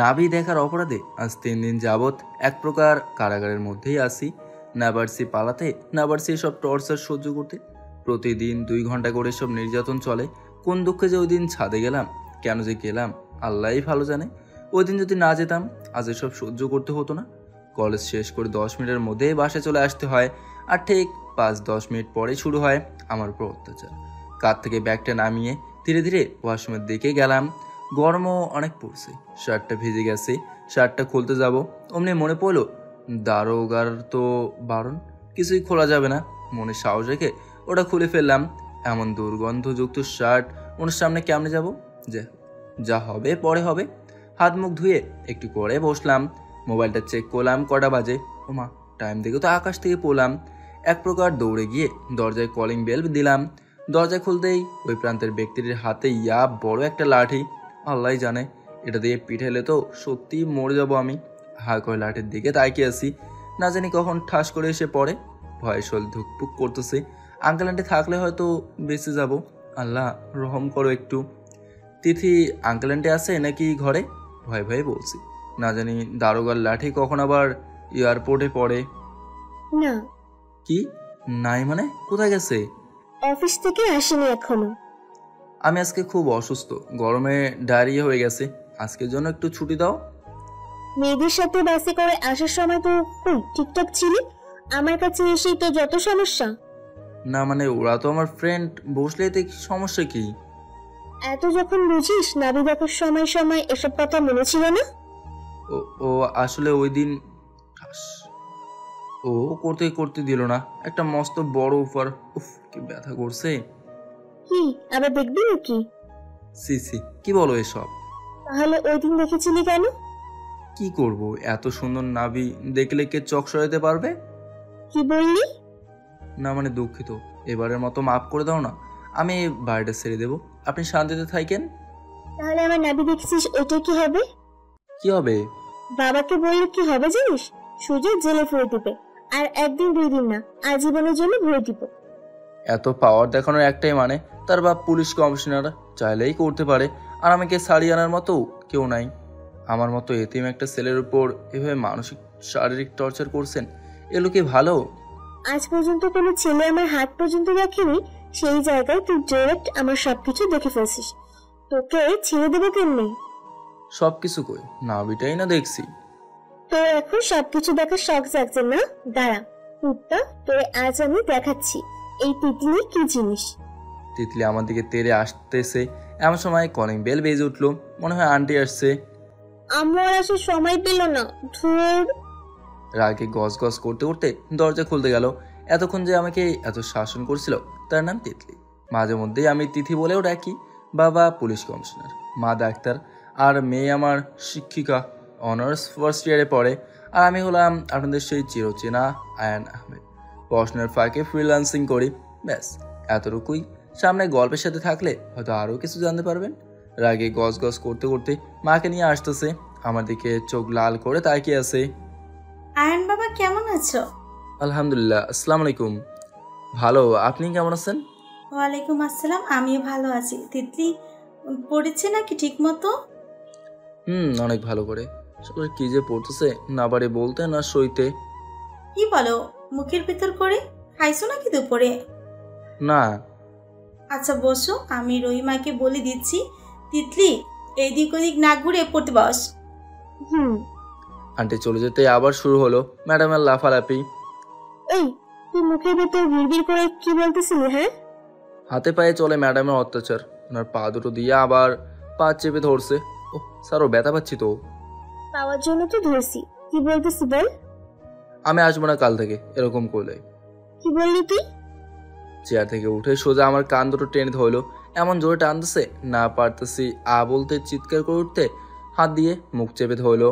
নাভি দেখার অপরাধে আজ 3 দিন যাবৎ এক প্রকার কারাগারের মধ্যেই আসি। না পারছি পালাতে, না পারছি সব টর্চার সহ্য করতে। প্রতিদিন 2 ঘন্টা করে সব নির্যাতন চলে। কোন দুঃখে যে ওই দিন ছাদে গেলাম, কেন যে গেলাম আল্লাহই ভালো জানে। ওই দিন যদি না যেতাম আজ এসব সহ্য করতে হতো না। কলেজ শেষ করে 10 মিনিটের মধ্যেই বাসায় চলে আসতে হয়, আর ঠিক 5-10 মিনিট পরে শুরু হয় আমার উপর অত্যাচার। কাঁধ থেকে ব্যাগটা নামিয়ে ধীরে ধীরে ওয়াশরুমের দিকে গেলাম। গরমও অনেক পড়ছে, শার্টটা ভিজে গেছে। শার্টটা খুলতে যাব, অমনি মনে পড়লো দারোগার তো বারণ, কিছুই খোলা যাবে না। মনে সাহস রেখে ওটা খুলে ফেললাম। এমন দুর্গন্ধযুক্ত শার্ট ওনার সামনে কেমনে যাব? যা যা হবে পরে হবে। হাত মুখ ধুয়ে একটু করে বসলাম। মোবাইলটা চেক করলাম কটা বাজে। ওমা, টাইম দেখে তো আকাশ থেকে পড়লাম। এক প্রকার দৌড়ে গিয়ে দরজায় কলিং বেল দিলাম। দরজা খুলতেই ওই প্রান্তের ব্যক্তিটির হাতে বড় একটা লাঠি। আল্লাহ জানে, এটা দিয়ে পিঠাইলে তো সত্যি মরে যাব আমি। হা করে লাঠির দিকে তাকিয়ে আছি, না জানি কখন ঠাস করে এসে পড়ে। ভয়ে শরীর ধুকপুক করতেছে। আঙ্কেল আন্টি থাকলে হয়তো বেঁচে যাব। আল্লাহ রহম করো একটু। তিথি আঙ্কেল আন্টি আছে নাকি ঘরে? ভয়ে ভয়ে বলছি, না জানি দারোগার লাঠি কখন আবার এয়ারপোর্টে পড়ে। না। কি নাই মানে? কোথায় গেছে? অফিস থেকে আসেনি এখনো। আমি আজকে খুব অসুস্থ, গরমে ডায়রিয়া হয়ে গেছে। আজকের জন্য একটু ছুটি দাও। মেয়েদের সাথে বাসে করে আসার সময় তো কই ঠিকঠাক ছিলি, আমার কাছে এসেই তো যত সমস্যা। না মানে ওরা তো আমার ফ্রেন্ড, বসলে এতে সমস্যা কি? এত যখন বুঝিস, নাবি দেখার সময় সময় এসব কথা মনে ছিল না? ও ও আসলে ওই দিন ও করতে করতে দিল না একটা মস্ত বড় অফার। উফ, কি ব্যথা করছে। কি আবার দেখবি নাকি? সি সি, কি বলো এসব? তাহলে ওই দিন দেখেছিলি কেন? কি করব, এত সুন্দর নাভি দেখলে কে চোখ সরাতে পারবে? কি বললি? না মানে দুঃখিত, এবারের মতো মাফ করে দাও না। আমি বাড়িটা ছেড়ে দেবো, আপনি শান্তিতে থাকেন। তাহলে আমার নাবি দেখছিস, ওইটা কি হবে? কি হবে? বাবাকে বললে কি হবে জানিস? সুযোগ জেলে ফিরে দিবে, আর 1 দিন 2 দিন না, আজীবনের জন্য ভরে দিব। এত পাওয়ার দেখানোর একটাই মানে, তার বাপ পুলিশ কমিশনার, চাইলেই করতে পারে। আর আমাকে ছাড়িয়ে আনার মতো কেউ নাই। আমার মতো এতিম একটা ছেলের উপর এভাবে মানসিক শারীরিক টর্চার করছেন, এগুলো কি ভালো? আজ পর্যন্ত কোনো ছেলে আমার হাত পর্যন্ত দেখেনি, সেই জায়গায় তুই ডিরেক্ট আমার সবকিছু দেখে ফেলছিস। তোকে ছেড়ে দেবো কেমনে? সবকিছু কই, নাভিটাই না দেখছি। তো এখন সবকিছু দেখার শখ জাগছে না? দাঁড়া কুত্তা, তোরে আজ আমি দেখাচ্ছি এই তিতলি কি জিনিস। তিতলি আমার দিকে তেড়ে আসতেছে। এমন সময় কলিং বেল বেজে উঠলো, মনে হয় আন্টি আসছে। আমার আসার সময় পেল না, ধুর। রাগে গজ গজ করতে করতে দরজা খুলতে গেল। এতক্ষণ যে আমাকে এত শাসন করছিল তার নাম তিতলি। মাঝে মধ্যেই আমি তিথি বলেও ডাকি। বাবা পুলিশ কমিশনার, মা ডাক্তার, আর মেয়ে আমার শিক্ষিকা, অনার্স ফার্স্ট ইয়ারে পড়ে। আর আমি হলাম আপনাদের সেই চিরচেনা আয়ান আহমেদ। পড়াশোনার ফাঁকে ফ্রিল্যান্সিং করি, ব্যাস এতটুকুই। সামনে গল্পের সাথে থাকলে হয়তো আরও কিছু জানতে পারবেন। রাগে গজ গজ করতে করতে মাকে নিয়ে আসতেছে, আমার দিকে চোখ লাল করে তাকিয়ে আছে। আয়ন বাবা কেমন আছো? আলহামদুলিল্লাহ, আসসালামু আলাইকুম। ভালো, আপনি কেমন আছেন? ওয়ালাইকুম আসসালাম, আমিও ভালো আছি। তিতলি পড়েছে নাকি ঠিক মতো? অনেক ভালো করে। আসলে কি যে পড়তেছে, না পারে বলতে না সইতে। কি বলো, মুখের ভিতর করে? খাইছো নাকি দুপুরে? না। আচ্ছা বসো, আমি রহিমাকে বলে দিচ্ছি। তিতলি এদিক ওদিক না ঘুরে পড়তে বস। আন্টি চলে যেতে আবার শুরু হলো ম্যাডামের লাফালাফি। এই তুই মুখের ভিতর বিড়বিড় করে কি বলতেছিলি? হ্যাঁ, হাতে পায়ে চলে ম্যাডামের অত্যাচার। ওনার পা দুটো দিয়ে আবার পা চেপে ধরছে। ও স্যারও ব্যথা পাচ্ছি তো। পাওয়ার জন্য তো ধরছি। কি বলতেছি বল? আমি আসবো না কাল থেকে এরকম করলে। কি বললি তুই? চেয়ার থেকে উঠে সোজা আমার কান দুটো টেনে ধরলো। এমন জোরে টানতেছে না পারতেছি আ বলতে, চিৎকার করে উঠতে হাত দিয়ে মুখ চেপে ধরলো।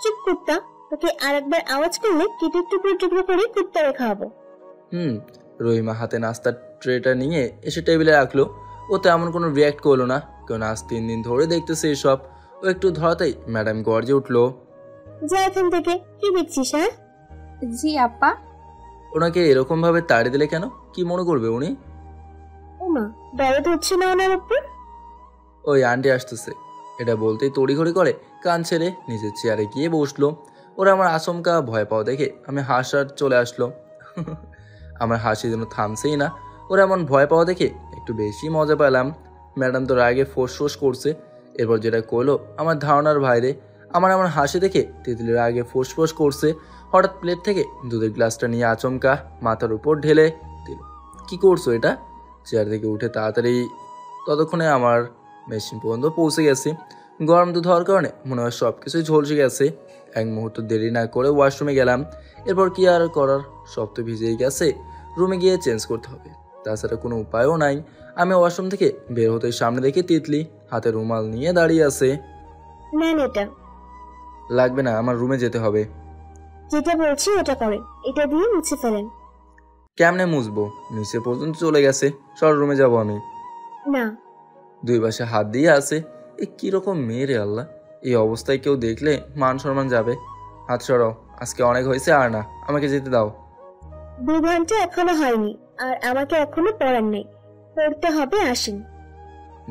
চুপ কুত্তা, তোকে আরেকবার আওয়াজ করলে কেটে টুকরো টুকরো করে কুত্তারে খাওয়াবো। রহিমা হাতে নাস্তার ট্রেটা নিয়ে এসে টেবিলে রাখলো। ও তেমন কোনো রিয়াক্ট করলো না, কারণ আজ 3 দিন ধরে দেখতেছে এসব। ও একটু ধরাতেই ম্যাডাম গর্জে উঠলো, যা এখান থেকে। কি দেখছিস? হ্যাঁ, জি আপা। ওনাকে এরকম ভাবে তাড়িয়ে দিলে কেন? কি মনে করবে উনি? ও মা, দরদ হচ্ছে না ওনার উপর? ওই আন্টি আসতেছে, এটা বলতেই তড়িঘড়ি করে কান ছেড়ে নিজের চেয়ারে গিয়ে বসলো। ওরা আমার আচমকা ভয় পাওয়া দেখে আমি হাসার চলে আসলো। আমার হাসি যেন থামছেই না। ওরা এমন ভয় পাওয়া দেখে একটু বেশি মজা পেলাম। ম্যাডাম তো রাগে ফোঁস করছে। এরপর যেটা করলো আমার ধারণার বাইরে। আমার হাসি দেখে তিতলির আগে ফোঁস করছে। হঠাৎ প্লেট থেকে দুধের গ্লাসটা নিয়ে আচমকা মাথার উপর ঢেলে দিল। কি করছো এটা? চেয়ার থেকে উঠে তাড়াতাড়ি, ততক্ষণে আমার মেশিন পর্যন্ত পৌঁছে গেছি। গরম দুধ হওয়ার কারণে মনে হয় সব কিছুই ঝলসে গেছে। এক মুহূর্ত দেরি না করে ওয়াশরুমে গেলাম। এরপর কি আর করার, সব তো ভিজেই গেছে। রুমে গিয়ে চেঞ্জ করতে হবে, তাছাড়া কোনো উপায়ও নাই। আমি ওয়াশরুম থেকে বের হতে সামনে দেখে তিতলি হাতে রুমাল নিয়ে দাঁড়িয়ে আছে। নেন এটা। লাগবে না, আমার রুমে যেতে হবে। যেটা বলছি ওটা করেন, এটা দিয়ে মুছে ফেলেন। কেমনে মুছবো? নিচে পর্যন্ত চলে গেছে। সর, রুমে যাব আমি। না। দুই পাশে হাত দিয়ে আছে। এ কিরকম মেয়ে রে আল্লাহ! এই অবস্থায় কেউ দেখলে মান সম্মান যাবে। হাত সরাও, আজকে অনেক হয়েছে, আর না, আমাকে যেতে দাও। 2 ঘন্টা এখনো হয়নি, আর আমাকে এখনো পড়ার নেই, পড়তে হবে। আসেন।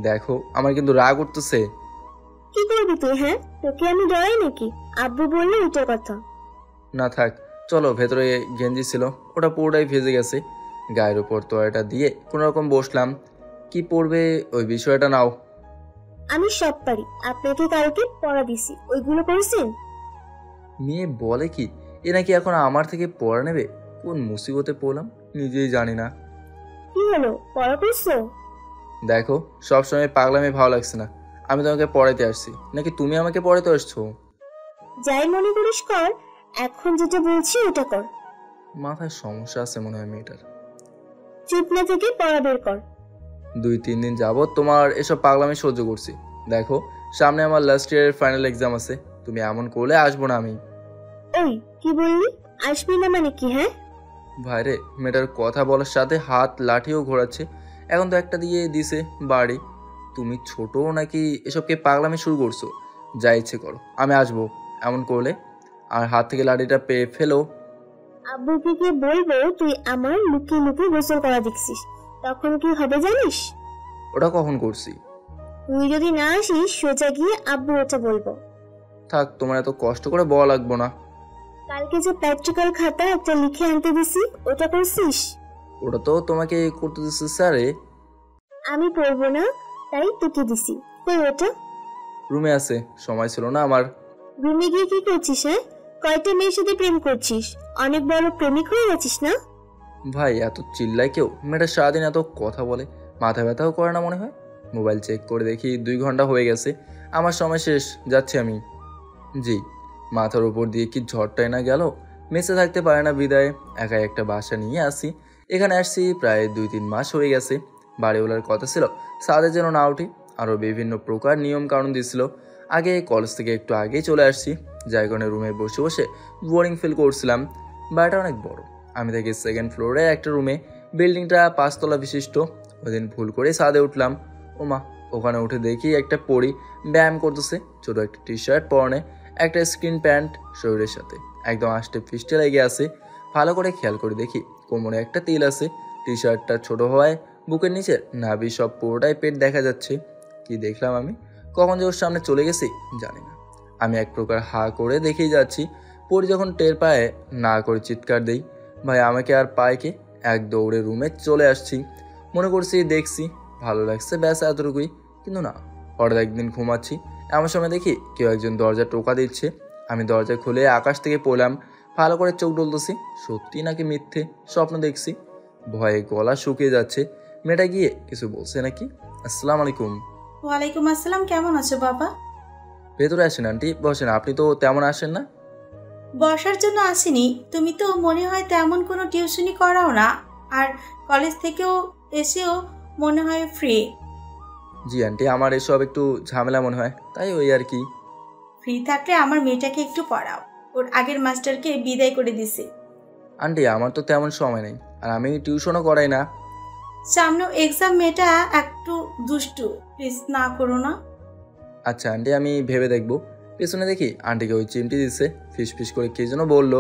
দেখো, আমার কিন্তু রাগ উঠতেছে। কি করবি তুই? হ্যাঁ, তোকে আমি ডরাই নাকি? আব্বু বললে উল্টো কথা। না থাক, চলো। ভেতরে গেঞ্জি ছিল, ওটা পুরোটাই ভেজে গেছে। গায়ের উপর তোয়াটা দিয়ে কোনোরকম বসলাম। কি পড়বে ওই বিষয়টা নাও। আমি সব পারি, আপনাকে কালকে পড়া দিছি, ওইগুলো করেছেন? মেয়ে বলে কি, এ নাকি এখন আমার থেকে পড়া নেবে? কোন মুসিবতে পড়লাম নিজেই জানি না। কি হলো, পড়া করছো? দেখো, সবসময় পাগলামি ভালো লাগছে না। আমি তোমাকে পড়াইতে আসছি, নাকি তুমি আমাকে পড়াইতে আসছো? যাই মনে করিস কর, এখন যেটা বলছি ওটা কর। মাথায় সমস্যা আছে মনে হয় মেয়েটার। চুপ না থেকে পড়া বের কর। 2-3 দিন যাবত তোমার এসব পাগলামি সহ্য করছি। দেখো, সামনে আমার লাস্ট ইয়ারের ফাইনাল এক্সাম আছে। তুমি এমন করলে আসবো না আমি। ওই, কি বললি? আসবি না মানে কি? হ্যাঁ, ভাইরে, মেয়েটার কথা বলার সাথে হাত লাঠিও ঘোরাচ্ছে। এখন তো একটা দিয়ে দিছে বাড়ি। তুমি ছোট নাকি এসবকে পাগলামি শুরু করছো? যা ইচ্ছে করো, আমি আসবো। এমন করলে আর হাত থেকে লাঠিটা পেয়ে ফেলো। আব্বুকে গিয়ে বলবো তুই আমার লুকিয়ে লুকিয়ে গোসল করা দেখছিস, তখন কি হবে জানিস? ওটা কখন করছি? তুই যদি না আসিস সোজা গিয়ে আব্বু ওটা বলবো। থাক, তোমার এত কষ্ট করে বলা লাগবো না। কালকে যে প্র্যাকটিক্যাল খাতা একটা লিখে আনতে দিছি, ওটা করছিস? ওটা তো তোমাকে করতে দিচ্ছে স্যারে। আমি পড়বো না, তাই তোকে দিছি। কই ওটা? রুমে আছে, সময় ছিল না আমার। রুমে গিয়ে কি করছিস? হ্যাঁ, কয়টা মেয়ের সাথে প্রেম করছিস? অনেক বড় প্রেমিক হয়ে গেছিস না? ভাই, এত চিল্লায় কেউ? মেয়েটা সারাদিন এত কথা বলে, মাথা ব্যথাও করে না মনে হয়। মোবাইল চেক করে দেখি 2 ঘন্টা হয়ে গেছে। আমার সময় শেষ, যাচ্ছি আমি। জি। মাথার উপর দিয়ে কি ঝড়টাই না গেল। মেসে থাকতে পারে না বিদায় একাই একটা বাসা নিয়ে আসি। এখানে আসছি প্রায় 2-3 মাস হয়ে গেছে। বাড়িওয়ালার কথা ছিল সাদে যেন না উঠি, আরও বিভিন্ন প্রকার নিয়ম কানুন দিয়েছিল। আগে কলেজ থেকে একটু আগেই চলে আসছি, যার কারণে রুমে বসে বসে বোরিং ফিল করছিলাম। বাড়িটা অনেক বড়। আমি থাকি 2nd ফ্লোরে একটা রুমে। বিল্ডিংটা 5 তলা বিশিষ্ট। ওইদিন ভুল করে ছাদে উঠলাম। ওমা, ওখানে উঠে দেখি একটা পরি ব্যায়াম করতেছে। ছোট একটা টি শার্ট পরনে, একটা স্কিন প্যান্ট শরীরের সাথে একদম আষ্টে ফিস্টে লেগে আছে। ভালো করে খেয়াল করে দেখি কোমরে একটা তিল আছে। টি শার্টটা ছোট হওয়ায় বুকের নিচে নাভি সব পুরোটাই পেট দেখা যাচ্ছে। কি দেখলাম আমি, কখন যে ওর সামনে চলে গেছি জানি না। আমি এক প্রকার হা করে দেখেই যাচ্ছি। পরি যখন টের পায়, না করে চিৎকার দেই। ভাই, আমাকে আর পায় কে? এক দৌড়ে রুমে চলে আসছি। মনে করছি দেখছি, ভালো লাগছে, ব্যাস এতটুকুই। কিন্তু না, হঠাৎ একদিন ঘুমাচ্ছি, এমন সময় দেখি কেউ একজন দরজা টোকা দিচ্ছে। আমি দরজা খুলে আকাশ থেকে পড়লাম। ভালো করে চোখ ডলতেছি, সত্যি নাকি মিথ্যে স্বপ্ন দেখছি। ভয়ে গলা শুকিয়ে যাচ্ছে। মেয়েটা গিয়ে কিছু বলছে নাকি। আসসালামু আলাইকুম। ওয়ালাইকুম আসসালাম, কেমন আছো বাবা? ভেতরে আসেন আন্টি, বসেন। আপনি তো তেমন আসেন না। বসার জন্য আসিনি, তুমি তো মনে হয় তেমন কোনো টিউশনি করাও না, আর কলেজ থেকেও এসেও মনে হয় ফ্রি। জি আন্টি, আমার এসব একটু ঝামেলা মনে হয়, তাই ওই আর কি। ফ্রি থাকলে আমার মেয়েটাকে একটু পড়াও, ওর আগের মাস্টারকে বিদায় করে দিছে। আন্টি, আমার তো তেমন সময় নেই, আর আমি টিউশনও করাই না। সামনে এক্সাম, মেয়েটা একটু দুষ্টু, প্লিজ না করো না। আচ্ছা আন্টি, আমি ভেবে দেখবো। পেছনে দেখি আন্টিকে ওই চিমটি দিচ্ছে, ফিস ফিস করে কি যেন বললো।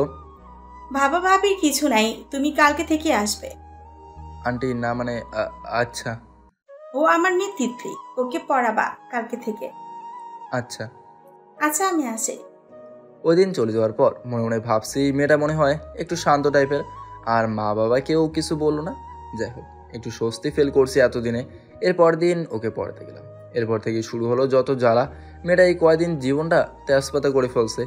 ভাবির কিছু নাই, তুমি কালকে থেকে আসবে। আন্টি না মানে আচ্ছা। ও আমার মেয়ে তিতলি, ওকে পড়াবা কালকে থেকে। আচ্ছা। আচ্ছা আমি আসি। ওই দিন চলে যাওয়ার পর মনে মনে ভাবছি মেয়েটা মনে হয় একটু শান্ত টাইপের, আর মা বাবা কেউ কিছু বললো না। যাই হোক, একটু স্বস্তি ফিল করছি এতদিনে। এরপর দিন ওকে পড়াতে গেলাম। এরপর থেকে শুরু হলো যত জ্বালা। মেয়েটা এই কয়দিন জীবনটা তেজপাতা করে ফেলছে।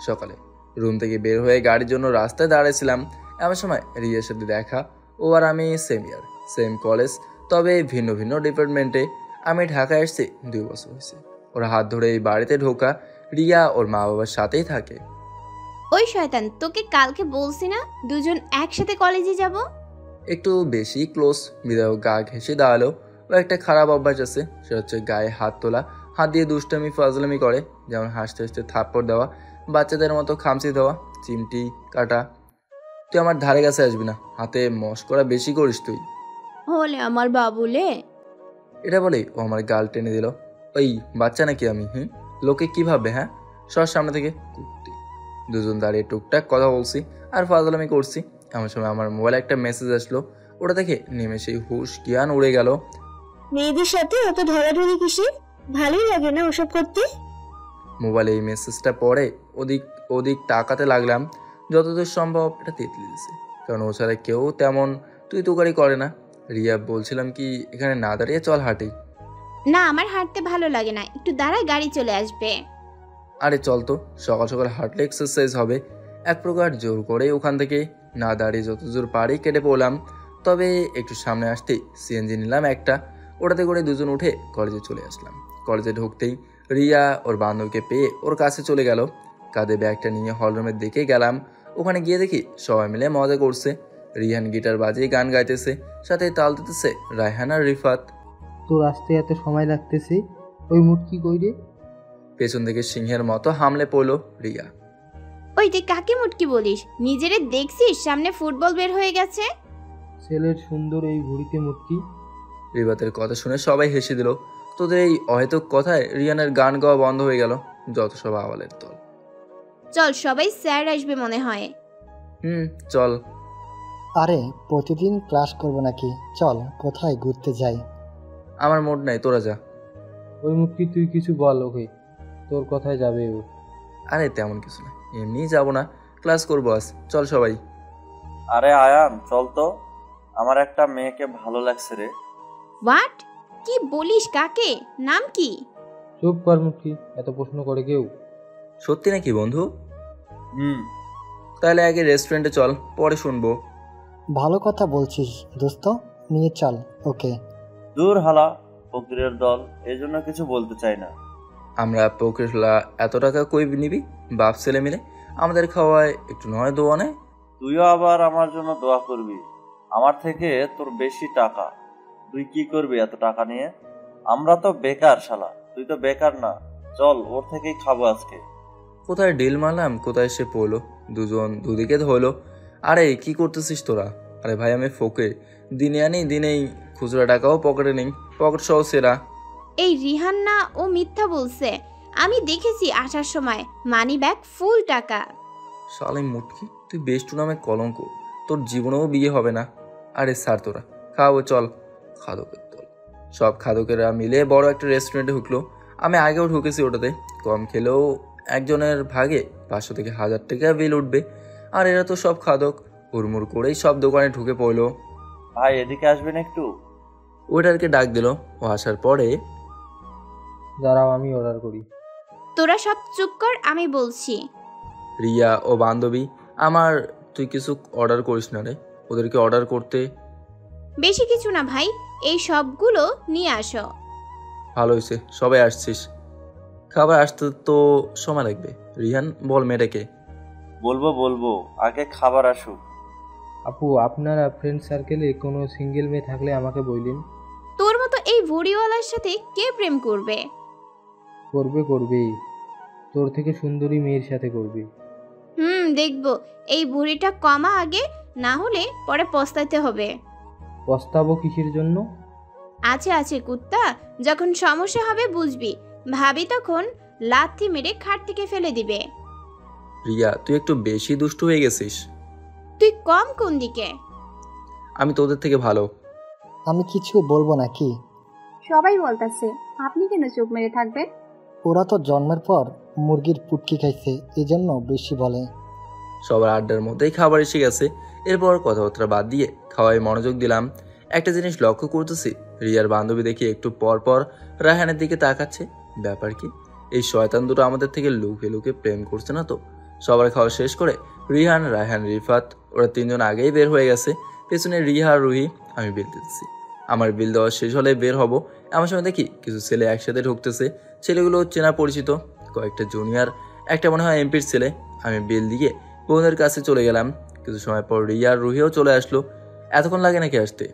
সকালে রুম থেকে বের হয়ে গাড়ির জন্য রাস্তায় দাঁড়িয়েছিলাম, এমন সময় রিয়ার সাথে দেখা। ও আর আমি সেম ইয়ার, সেম কলেজ, তবে ভিন্ন ভিন্ন ডিপার্টমেন্টে। আমি ঢাকায় এসেছি 2 বছর হয়েছে। ওর হাত ধরে এই বাড়িতে ঢোকা। রিয়া ওর মা বাবার সাথেই থাকে। ওই শয়তান, তোকে কালকে বলছি না দুজন একসাথে কলেজে যাব? একটু বেশি ক্লোজ বিধায়ক গা ঘেঁষে দাঁড়ালো। ও একটা খারাপ অভ্যাস আছে, সেটা হচ্ছে গায়ে হাত তোলা, হাত দিয়ে দুষ্টামি ফাজলামি করে। যেমন হাসতে হাসতে থাপ্পড় দেওয়া, বাচ্চাদের মতো খামচি দেওয়া, চিমটি কাটা। তুই আমার ধারে কাছে আসবি না, হাতে মস্করা বেশি করিস তুই। হলে আমার বাবুলে। এটা বলেই ও আমার গাল টেনে দিল। ওই বাচ্চা নাকি আমি? লোকে কি ভাববে? হ্যাঁ, সর সামনে থেকে কুত্তি। দুজন দাঁড়িয়ে টুকটাক কথা বলছি আর ফাজলামি করছি। এমন সময় আমার মোবাইলে একটা মেসেজ আসলো। ওটা দেখে নিমেষেই হুশ জ্ঞান উড়ে গেল। মেয়েদের সাথে অত ধরাধরি কিসের? ভালোই লাগে না ওসব করতে। মোবাইলে এই মেসেজটা পড়ে ওদিক ওদিক তাকাতে লাগলাম। যতদূর সম্ভব এটা তেতলি দিছে, কারণ ও ছাড়া কেউ তেমন তুই তুকারি করে না। রিয়া বলছিলাম কি এখানে না দাঁড়িয়ে চল হাঁটি। না, আমার হাঁটতে ভালো লাগে না, একটু দাঁড়ায় গাড়ি চলে আসবে। আরে চল তো, সকাল সকাল হাঁটলে এক্সারসাইজ হবে। এক প্রকার জোর করে ওখান থেকে না দাঁড়িয়ে যত জোর পারি কেটে পড়লাম। তবে একটু সামনে আসতেই সিএনজি নিলাম একটা। ওটাতে করে দুজন উঠে কলেজে চলে আসলাম। কলেজে ঢুকতেই রিয়া ওর বান্ধবীকে পেয়ে ওর কাছে চলে গেল। কাঁধে ব্যাগটা নিয়ে হলরুমের দিকে গেলাম। ওখানে গিয়ে দেখি সবাই মিলে মজা করছে। রিহান গিটার বাজিয়ে গান গাইতেছে, সাথে তাল দিতেছে রায়হান আর রিফাত। তোর আসতে এত সময় লাগতেছে, ওই মুটকি কই রে? পেছন থেকে সিংহের মতো হামলে পড়লো রিয়া। ওই তুই কাকে মুটকি বলিস? নিজেরে দেখছিস সামনে ফুটবল বের হয়ে গেছে? ছেলের সুন্দর এই ভুড়িতে মুটকি। রিফাতের কথা শুনে সবাই হেসে দিল। তোদের এই অহেতুক কথায় রিয়ানের গান গাওয়া বন্ধ হয়ে গেল। যত সব আওয়ালের দল। চল, সবাই স্যার আসবে মনে হয়। চল। আরে প্রতিদিন ক্লাস করব নাকি? চল কোথায় ঘুরতে যাই। আমার মুড নাই, তোরা যা। ওই মুটকি তুই কিছু বল ওকে, তোর কথায় যাবে ও। আরে তেমন কিছু না, এমনি যাবো না, ক্লাস করবো আজ। চল সবাই। আরে আয়ান চল তো, আমার একটা মেয়েকে ভালো লাগছে রে। হোয়াট? কি বলিস? কাকে? নাম কি? চুপ কর মুটকি, এত প্রশ্ন করে কেউ? সত্যি নাকি বন্ধু? হুম। তাহলে আগে রেস্টুরেন্টে চল, পরে শুনবো। ভালো কথা বলছিস দোস্ত, নিয়ে চল ওকে। দূর হালা, ফকিরের দল, এই জন্য কিছু বলতে চাই না। আমরা পকেটলা এত টাকা কই নিবি? বাপ ছেলে মিলে আমাদের খাওয়ায় একটু নয় দোয়া নেয়। তুইও আবার আমার জন্য দোয়া করবি? আমার থেকে তোর বেশি টাকা, তুই কি করবি এত টাকা নিয়ে? আমরা তো বেকার শালা, তুই তো বেকার না। চল ওর থেকেই খাবো আজকে। কোথায় ডিল মারলাম, কোথায় সে পড়লো। দুজন দুদিকে ধরলো। আরে কি করতেছিস তোরা? আরে ভাই আমি ফকির, দিনে আনি দিনেই খুচরা টাকাও পকেটে নেই, পকেট সহ সেরা। এই রিহান না, ও মিথ্যা বলছে। আমি দেখেছি আসার সময় মানি ব্যাগ ফুল টাকা। শালে মুটকি, তুই বেষ্টু নামে কলঙ্ক, তোর জীবনেও বিয়ে হবে না। আরে স্যার তোরা খাওয়াবো, চল। খাদকের দল। সব খাদকেরা মিলে বড় একটা রেস্টুরেন্টে ঢুকলো। আমি আগেও ঢুকেছি ওটাতে। কম খেলেও একজনের ভাগে 500 থেকে 1000 টাকা বিল উঠবে। আর এরা তো সব খাদক, হুড়মুড় করেই সব দোকানে ঢুকে পড়লো। ভাই এদিকে আসবেন একটু। ওয়েটারকে ডাক দিল। ও আসার পরে দাঁড়াও আমি অর্ডার করি। তোরা সব চুপ কর, আমি বলছি। রিয়া ও বান্ধবী আমার, তুই কিছু অর্ডার করিস না রে, ওদেরকে অর্ডার করতে। বেশি কিছু না ভাই, এই সবগুলো নিয়ে আসো। ভালো হয়েছে সবাই আসছিস। খাবার আসতে তো সময় লাগবে। রিহান বল মেয়েটাকে। বলবো, আগে খাবার আসুক। আপু, আপনারা ফ্রেন্ড সার্কেলে কোনো সিঙ্গেল মেয়ে থাকলে আমাকে বললেন। তোর মতো এই ভুড়িওয়ালার সাথে কে প্রেম করবে? করবেই, তোর থেকে সুন্দরী মেয়ের সাথে করবে। দেখবো। এই ভুড়িটা কমা আগে, না হলে পরে পস্তাইতে হবে। পস্তাবো কিসের জন্য? আছে কুত্তা, যখন সমস্যা হবে বুঝবি। ভাবি তখন লাথি মেরে খাট থেকে ফেলে দিবে। রিয়া তুই একটু বেশি দুষ্টু হয়ে গেছিস। তুই কম কোন দিকে? আমি তোদের থেকে ভালো। আমি কিছু বলবো নাকি? সবাই বলতেছে, আপনি কেন চুপ মেরে থাকবেন? ওরা তো জন্মের পর মুরগির পুটকি খাইছে, এজন্য বেশি বলে। সবার আড্ডার মধ্যেই খাবার এসে গেছে। এরপর কথাবার্তা বাদ দিয়ে খাওয়ায় মনোযোগ দিলাম। একটা জিনিস লক্ষ্য করতেছি, রিয়ার বান্ধবী দেখি একটু পর পর রায়হানের দিকে তাকাচ্ছে। ব্যাপার কি? এই শয়তান দুটো আমাদের থেকে লুকে লুকে প্রেম করছে না তো? সবার খাওয়া শেষ করে রিহান, রায়হান, রিফাত ওরা তিনজন আগেই বের হয়ে গেছে। পেছনে রিহা আর রুহি। আমি বিল দিতেছি। আমার বিল দেওয়া শেষ হলে বের হব, এমন সময় দেখি কিছু ছেলে একসাথে ঢুকতেছে। ছেলেগুলো চেনা পরিচিত, কয়েকটা জুনিয়র, একটা মনে হয় এমপির ছেলে। আমি বিল দিয়ে বোনের কাছে চলে গেলাম। কিছু সময় পর রিয়া আর রুহিও চলে আসলো। এতক্ষণ লাগে নাকি আসতে?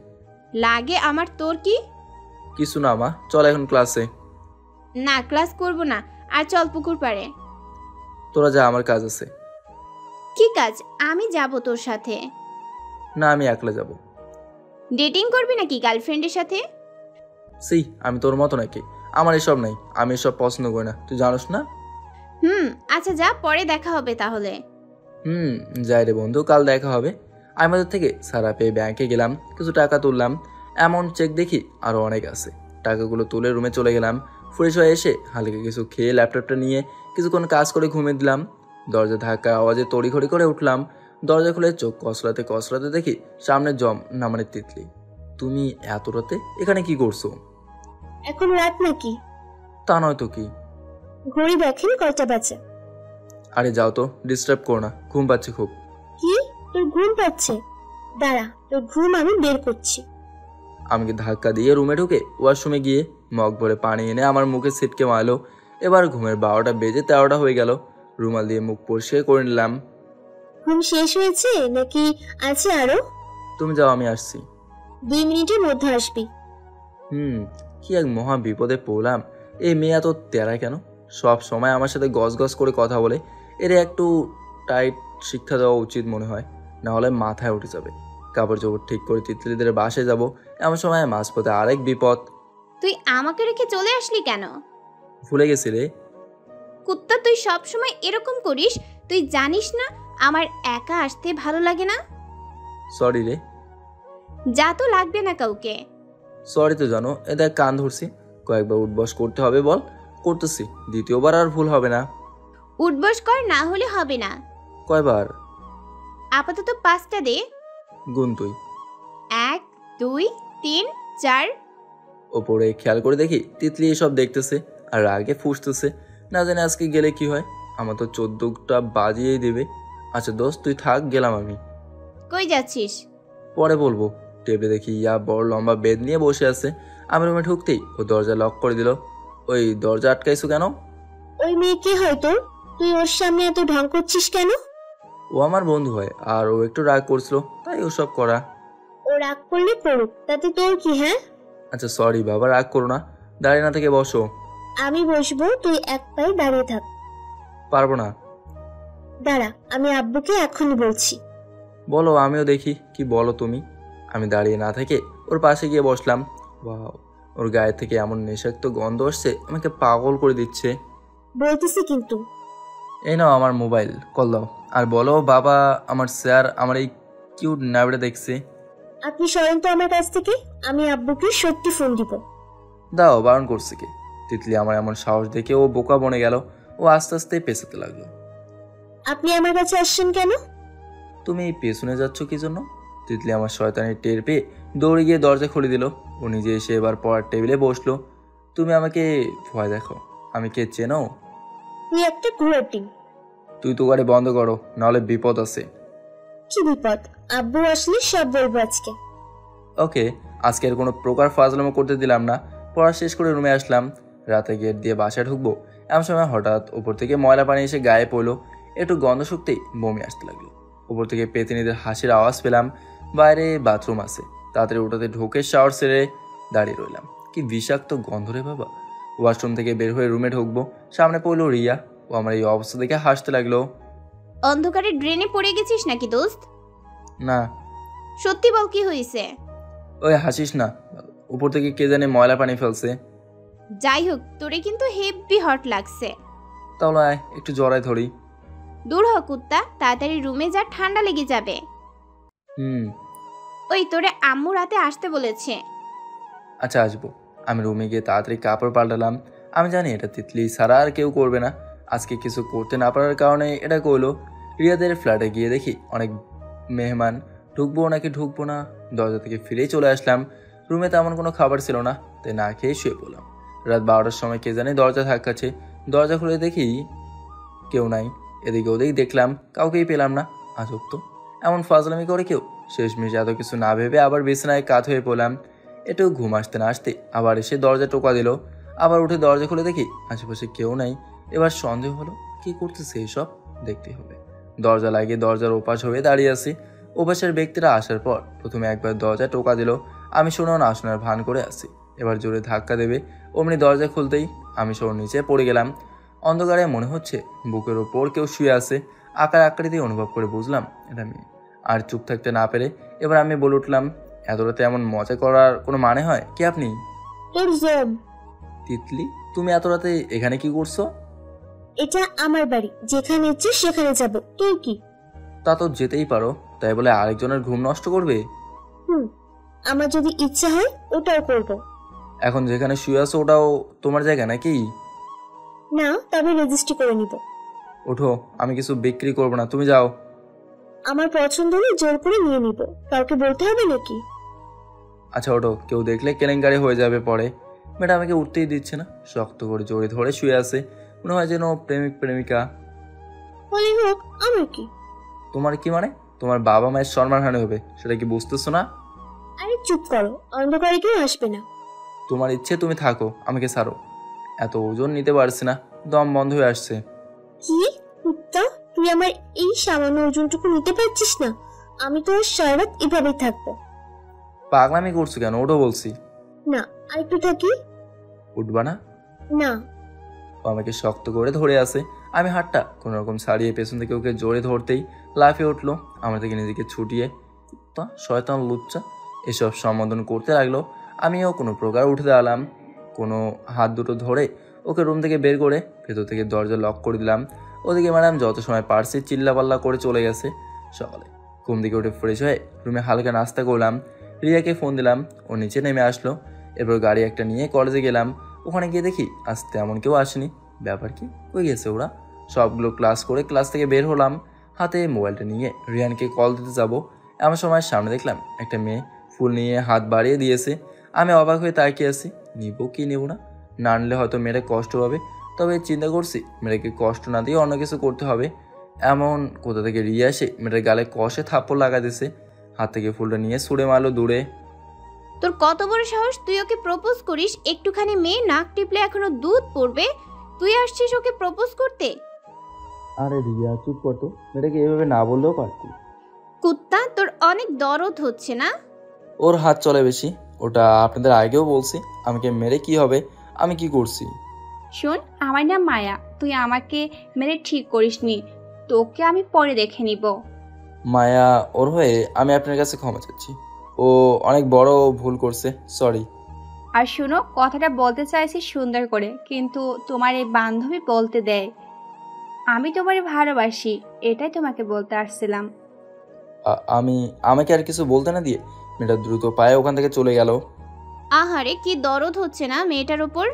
লাগে আমার, তোর কি? কিছু না মা, চল এখন ক্লাসে। না, ক্লাস করব না, আর চল পুকুর পাড়ে। তোরা যা, আমার কাজ আছে। কি কাজ? আমি যাব তোর সাথে। না, আমি একলা যাব। ডেটিং করবি নাকি গার্লফ্রেন্ডের সাথে? আমি তোর মতো নাকি? আমার এসব নাই, আমি এসব পছন্দ করি না, তুই জানোস না। আচ্ছা যা, পরে দেখা হবে তাহলে। যাই রে বন্ধু, কাল দেখা হবে। আমাদের থেকে সারা পেয়ে ব্যাংকে গেলাম, কিছু টাকা তুললাম। অ্যামাউন্ট চেক দেখি আরও অনেক আছে। টাকাগুলো তুলে রুমে চলে গেলাম। ফ্রেশ হয়ে এসে হালকা কিছু খেয়ে ল্যাপটপটা নিয়ে কিছুক্ষণ কাজ করে ঘুমিয়ে দিলাম। দরজা ধাক্কা আওয়াজে তড়িঘড়ি করে উঠলাম। দরজা খুলে চোখ কসলাতে কসলাতে দেখি সামনে জম, না মানে তিতলি। তুমি এত রাতে এখানে কি করছো? এখন রাত নাকি? তা নয় তো কি। ঘড়ি দেখেন কয়টা বাজে। আরে যাও তো, ডিস্টার্ব করো না, ঘুম পাচ্ছে খুব। কি, তোর ঘুম পাচ্ছে? দাঁড়া, তোর ঘুম আমি বের করছি। আমাকে ধাক্কা দিয়ে রুমে ঢুকে ওয়াশরুমে গিয়ে মগ ভরে পানি এনে আমার মুখে ছিটকে মারলো। এবার ঘুমের 12টা বেজে 13টা হয়ে গেল। রুমাল দিয়ে মুখ পরিষ্কার করে নিলাম। ঘুম শেষ হয়েছে নাকি আছে আরো? তুমি যাও, আমি আসছি। 2 মিনিটের মধ্যে আসবি। কি এক মহা বিপদে পড়লাম। এই মেয়ে এত তেরা কেন? সব সময় আমার সাথে গজ গজ করে কথা বলে। এর একটু টাইট শিক্ষা দেওয়া উচিত মনে হয়, না হলে মাথায় উঠে যাবে। কাপড় চোপড় ঠিক করে তিতলিদের বাসে যাব, এমন সময় মাঝপথে আরেক বিপদ। তুই আমাকে রেখে চলে আসলি কেন? ভুলে গেছি রে। কুত্তা, তুই সব সময় এরকম করিস। তুই জানিস না আমার একা আসতে ভালো লাগে না? সরি রে। যা তো, লাগবে না কাউকে। সরি তো জানো, এদের কান ধরছি। কয়েকবার উঠবস করতে হবে বল? করতেছি, দ্বিতীয়বার আর ভুল হবে না। উঠবস কর, না হলে হবে না। কয়বার? আপাতত 5টা দে। গুন তুই। 1 2 3 4। ওপরে খেয়াল করে দেখি তিতলি এসব দেখতেছে আর আগে ফুসতেছে। না জানি আজকে গেলে কি হয়। আমার তো 14টা বাজিয়েই দেবে। আচ্ছা দোস্ত, তুই থাক, গেলাম আমি। কই যাচ্ছিস? পরে বলবো। টেবিলে দেখি ইয়া বড় লম্বা বেদ নিয়ে বসে আছে। আমি রুমে ঢুকতেই ও দরজা লক করে দিল। ওই দরজা আটকাইছো কেন? ওই মেয়ে কে হয়তো, তুই ওর সামনে এত ঢং করছিস কেন? ও আমার বন্ধু হয়, আর ও একটু রাগ করছিল, তাই ওসব করা। ও রাগ করলে করুক, তাতে তোর কি? হ্যাঁ, আচ্ছা সরি বাবা, রাগ করো না। দাঁড়িয়ে না থেকে বসো। আমি বসবো, তুই এক পায়ে দাঁড়িয়ে থাক। পারবো না। দাঁড়া, আমি আব্বুকে এখনই বলছি। বলো, আমিও দেখি কি বলো তুমি। আমি দাঁড়িয়ে না থেকে ওর পাশে গিয়ে বসলাম। ওয়াও, ওর গায়ে থেকে এমন নেশাক্ত গন্ধ আসছে, আমাকে পাগল করে দিচ্ছে। বলতেছি কিন্তু। এই নাও আমার মোবাইল, কল দাও আর বলো বাবা আমার স্যার আমার এই কিউট নাবড়ে দেখছে। আপনি সরেন তো আমার কাছ থেকে, আমি আব্বুকে সত্যি ফোন দিব। দাও, বারণ করছে কে? তিতলি আমার এমন সাহস দেখে ও বোকা বনে গেল। ও আস্তে আস্তে পেছাতে লাগলো। আপনি আমার কাছে আসছেন কেন? তুমি পেছনে যাচ্ছ কি জন্য? তিতলি আমার শয়তানি টের পেয়ে দৌড়ে গিয়ে দরজা খুলে দিল। ও নিজে এসে এবার পড়ার টেবিলে বসলো। তুমি আমাকে ভয় দেখো, আমি কে চেনো? তুই একটা ঘুরটি। তুই তো গাড়ি বন্ধ করো, নাহলে বিপদ আছে। কি বিপদ? আব্বু আসলে সব বলবো আজকে। ওকে, আজকে আর কোনো প্রকার ফাজলামো করতে দিলাম না। পড়া শেষ করে রুমে আসলাম। রাতে গেট দিয়ে বাসায় ঢুকবো, এমন সময় হঠাৎ উপর থেকে ময়লা পানি এসে গায়ে পড়লো। একটু গন্ধ শুকতেই বমি আসতে লাগলো। উপর থেকে পেতিনিদের হাসির আওয়াজ পেলাম। বাইরে বাথরুম আছে। তাড়াতাড়ি ওটাতে ঢোকে শাওয়ার সেরে দাঁড়িয়ে রইলাম। কি বিষাক্ত গন্ধ রে বাবা। ওয়াশরুম থেকে বের হয়ে রুমে ঢুকবো, সামনে পড়লো রিয়া। ও আমার এই অবস্থা দেখে হাসতে লাগলো। অন্ধকারে ড্রেনে পড়ে গেছিস নাকি দোস্ত? না। সত্যি বল, কি হয়েছে? ওই হাসিস না, উপর থেকে কে জানে ময়লা পানি ফেলছে। যাই হোক, তোরে কিন্তু হেভি হট লাগছে। তাহলে আয় একটু জড়ায় ধরি। দূর হ কুত্তা, তাড়াতাড়ি রুমে যা, ঠান্ডা লেগে যাবে। হুম। ওই তোরে আম্মু রাতে আসতে বলেছে। আচ্ছা আসবো। আমি রুমে গিয়ে তাড়াতাড়ি কাপড় পাল্টালাম। আমি জানি এটা তিতলি ছাড়া আর কেউ করবে না। আজকে কিছু করতে না পারার কারণে এটা করলো। রিয়াদের ফ্ল্যাটে গিয়ে দেখি অনেক মেহমান। ঢুকবো নাকি ঢুকবো না, দরজা থেকে ফিরেই চলে আসলাম। রুমে তেমন কোনো খাবার ছিল না, তাই না খেয়ে শুয়ে পড়লাম। রাত 12টার সময় কে জানি দরজা ধাক্কাচ্ছে। দরজা খুলে দেখি কেউ নাই। এদিকে ওদিকে দেখলাম, কাউকেই পেলাম না। আজব তো, এমন ফাজলামি করে কেউ? শেষমেশ এত কিছু না ভেবে আবার বিছানায় কাত হয়ে পড়লাম। একটু ঘুম আসতে না আসতে আবার এসে দরজা টোকা দিল। আবার উঠে দরজা খুলে দেখি আশেপাশে কেউ নাই। এবার সন্দেহ হলো, কি করতেছে এসব, দেখতে হবে। দরজা লাগিয়ে দরজার ওপাশ হয়ে দাঁড়িয়ে আছি। ওপাশের ব্যক্তিরা আসার পর প্রথমে একবার দরজা টোকা দিল। আমি শোনাও না শোনার ভান করে আসি। এবার জোরে ধাক্কা দেবে, অমনি দরজা খুলতেই আমি সর নিচে পড়ে গেলাম। অন্ধকারে মনে হচ্ছে বুকের ওপর কেউ শুয়ে আছে। আকার আকৃতি অনুভব করে বুঝলাম এটা মেয়ে। আর চুপ থাকতে না পেরে এবার আমি বলে উঠলাম, এত রাতে এমন মজা করার কোনো মানে হয়? কি আপনি? তোর জব। তিতলি, তুমি এত রাতে এখানে কি করছো? এটা আমার বাড়ি, যেখানে ইচ্ছে সেখানে যাব, তুই কি? তা তো যেতেই পারো, তাই বলে আরেকজনের ঘুম নষ্ট করবে? আমার যদি ইচ্ছা হয় ওটাও করব। এখন যেখানে শুয়ে আছো ওটাও তোমার জায়গা নাকি? না, তবে রেজিস্ট্রি করে নিব। ওঠো, আমি কিছু বিক্রি করবো না, তুমি যাও। আমার পছন্দ হলে জোর করে নিয়ে নিব, কাউকে বলতে হবে নাকি? আচ্ছা ওঠো, কেউ দেখলে কেলেঙ্কারি হয়ে যাবে পরে। মেয়েটা আমাকে উঠতেই দিচ্ছে না, শক্ত করে জড়ে ধরে শুয়ে আছে। মনে হয় যেন প্রেমিক প্রেমিকা। বলে হোক, আমার কি? তোমার কি মানে? তোমার বাবা মায়ের সম্মানহানি হবে, সেটা কি বুঝতেছো না? আরে চুপ করো, অন্ধকারে কেউ আসবে না। তোমার ইচ্ছে তুমি থাকো, আমাকে ছাড়ো। এত ওজন নিতে পারছি না, দম বন্ধ হয়ে আসছে। কি কুত্তা, তুই আমার এই সামান্য ওজনটুকু নিতে পারছিস না? আমি তো আর সারা রাত এভাবেই থাকবো। পাগলামি করছো কেন? ওঠো বলছি। না, আর একটু থাকি। উঠবা না? না। ও আমাকে শক্ত করে ধরে আছে। আমি হাতটা কোনো রকম ছাড়িয়ে পেছন থেকে ওকে জোরে ধরতেই লাফিয়ে উঠলো আমার থেকে নিজেকে ছুটিয়ে। কুত্তা, শয়তান, লুচ্চা, এসব সম্বোধন করতে লাগলো। আমিও কোনো প্রকার উঠে দাঁড়ালাম। কোনো হাত দুটো ধরে ওকে রুম থেকে বের করে ভেতর থেকে দরজা লক করে দিলাম। ওদিকে ম্যাডাম যত সময় পারছি চিল্লাপাল্লা করে চলে গেছে। সকালে ঘুম থেকে উঠে ফ্রেশ হয়ে রুমে হালকা নাস্তা করলাম। রিয়াকে ফোন দিলাম, ও নিচে নেমে আসলো। এরপর গাড়ি একটা নিয়ে কলেজে গেলাম। ওখানে গিয়ে দেখি আজ তেমন কেউ আসেনি। ব্যাপার কি, হয়ে গেছে ওরা? সবগুলো ক্লাস করে ক্লাস থেকে বের হলাম। হাতে মোবাইলটা নিয়ে রিয়ানকে কল দিতে যাব, এমন সময় সামনে দেখলাম একটা মেয়ে ফুল নিয়ে হাত বাড়িয়ে দিয়েছে। আমি অবাক হয়ে তাকিয়ে আছি, নিব কি নেব না। না নিলে হয়তো মেয়েটা কষ্ট পাবে, তবে চিন্তা করছি মেয়েটাকে কষ্ট না দিয়ে অন্য কিছু করতে হবে। এমন কোথা থেকে রিয়া এসে মেয়েটার গালে কষে থাপ্পড় লাগা দিয়েছে। হাত থেকে ফুলটা নিয়ে ছুঁড়ে মারলো দূরে। তোর কত বড় সাহস, তুই ওকে প্রপোজ করিস? একটুখানি মেয়ে নাক টিপলে এখনো দুধ পড়বে, তুই আসছিস ওকে প্রপোজ করতে? আরে রিয়া চুপ করতো, মেয়েটাকে এভাবে না বললেও পারতি। কুত্তা, তোর অনেক দরদ হচ্ছে না? ওর হাত চলে বেশি, ওটা আপনাদের আগেও বলছি। আমাকে মেরে কি হবে? আমি কি করছি? শোন, আমার নাম মায়া, তুই আমাকে মেরে ঠিক করিসনি, তোকে আমি পরে দেখে নিব। মায়া, ওর হয়ে আমি আপনার কাছে ক্ষমা চাচ্ছি। ও অনেক বড় ভুল করছে, সরি। আর শোনো, কথাটা বলতে চাইছি সুন্দর করে, কিন্তু তোমার এই বান্ধবী বলতে দেয় আমি তোমারে ভালোবাসি, এটাই তোমাকে বলতে আসছিলাম। আমাকে আর কিছু বলতে না দিয়ে মেয়েটা দ্রুত পায়ে ওখান থেকে চলে গেল। আহারে, কি দরদ হচ্ছে না মেয়েটার উপর?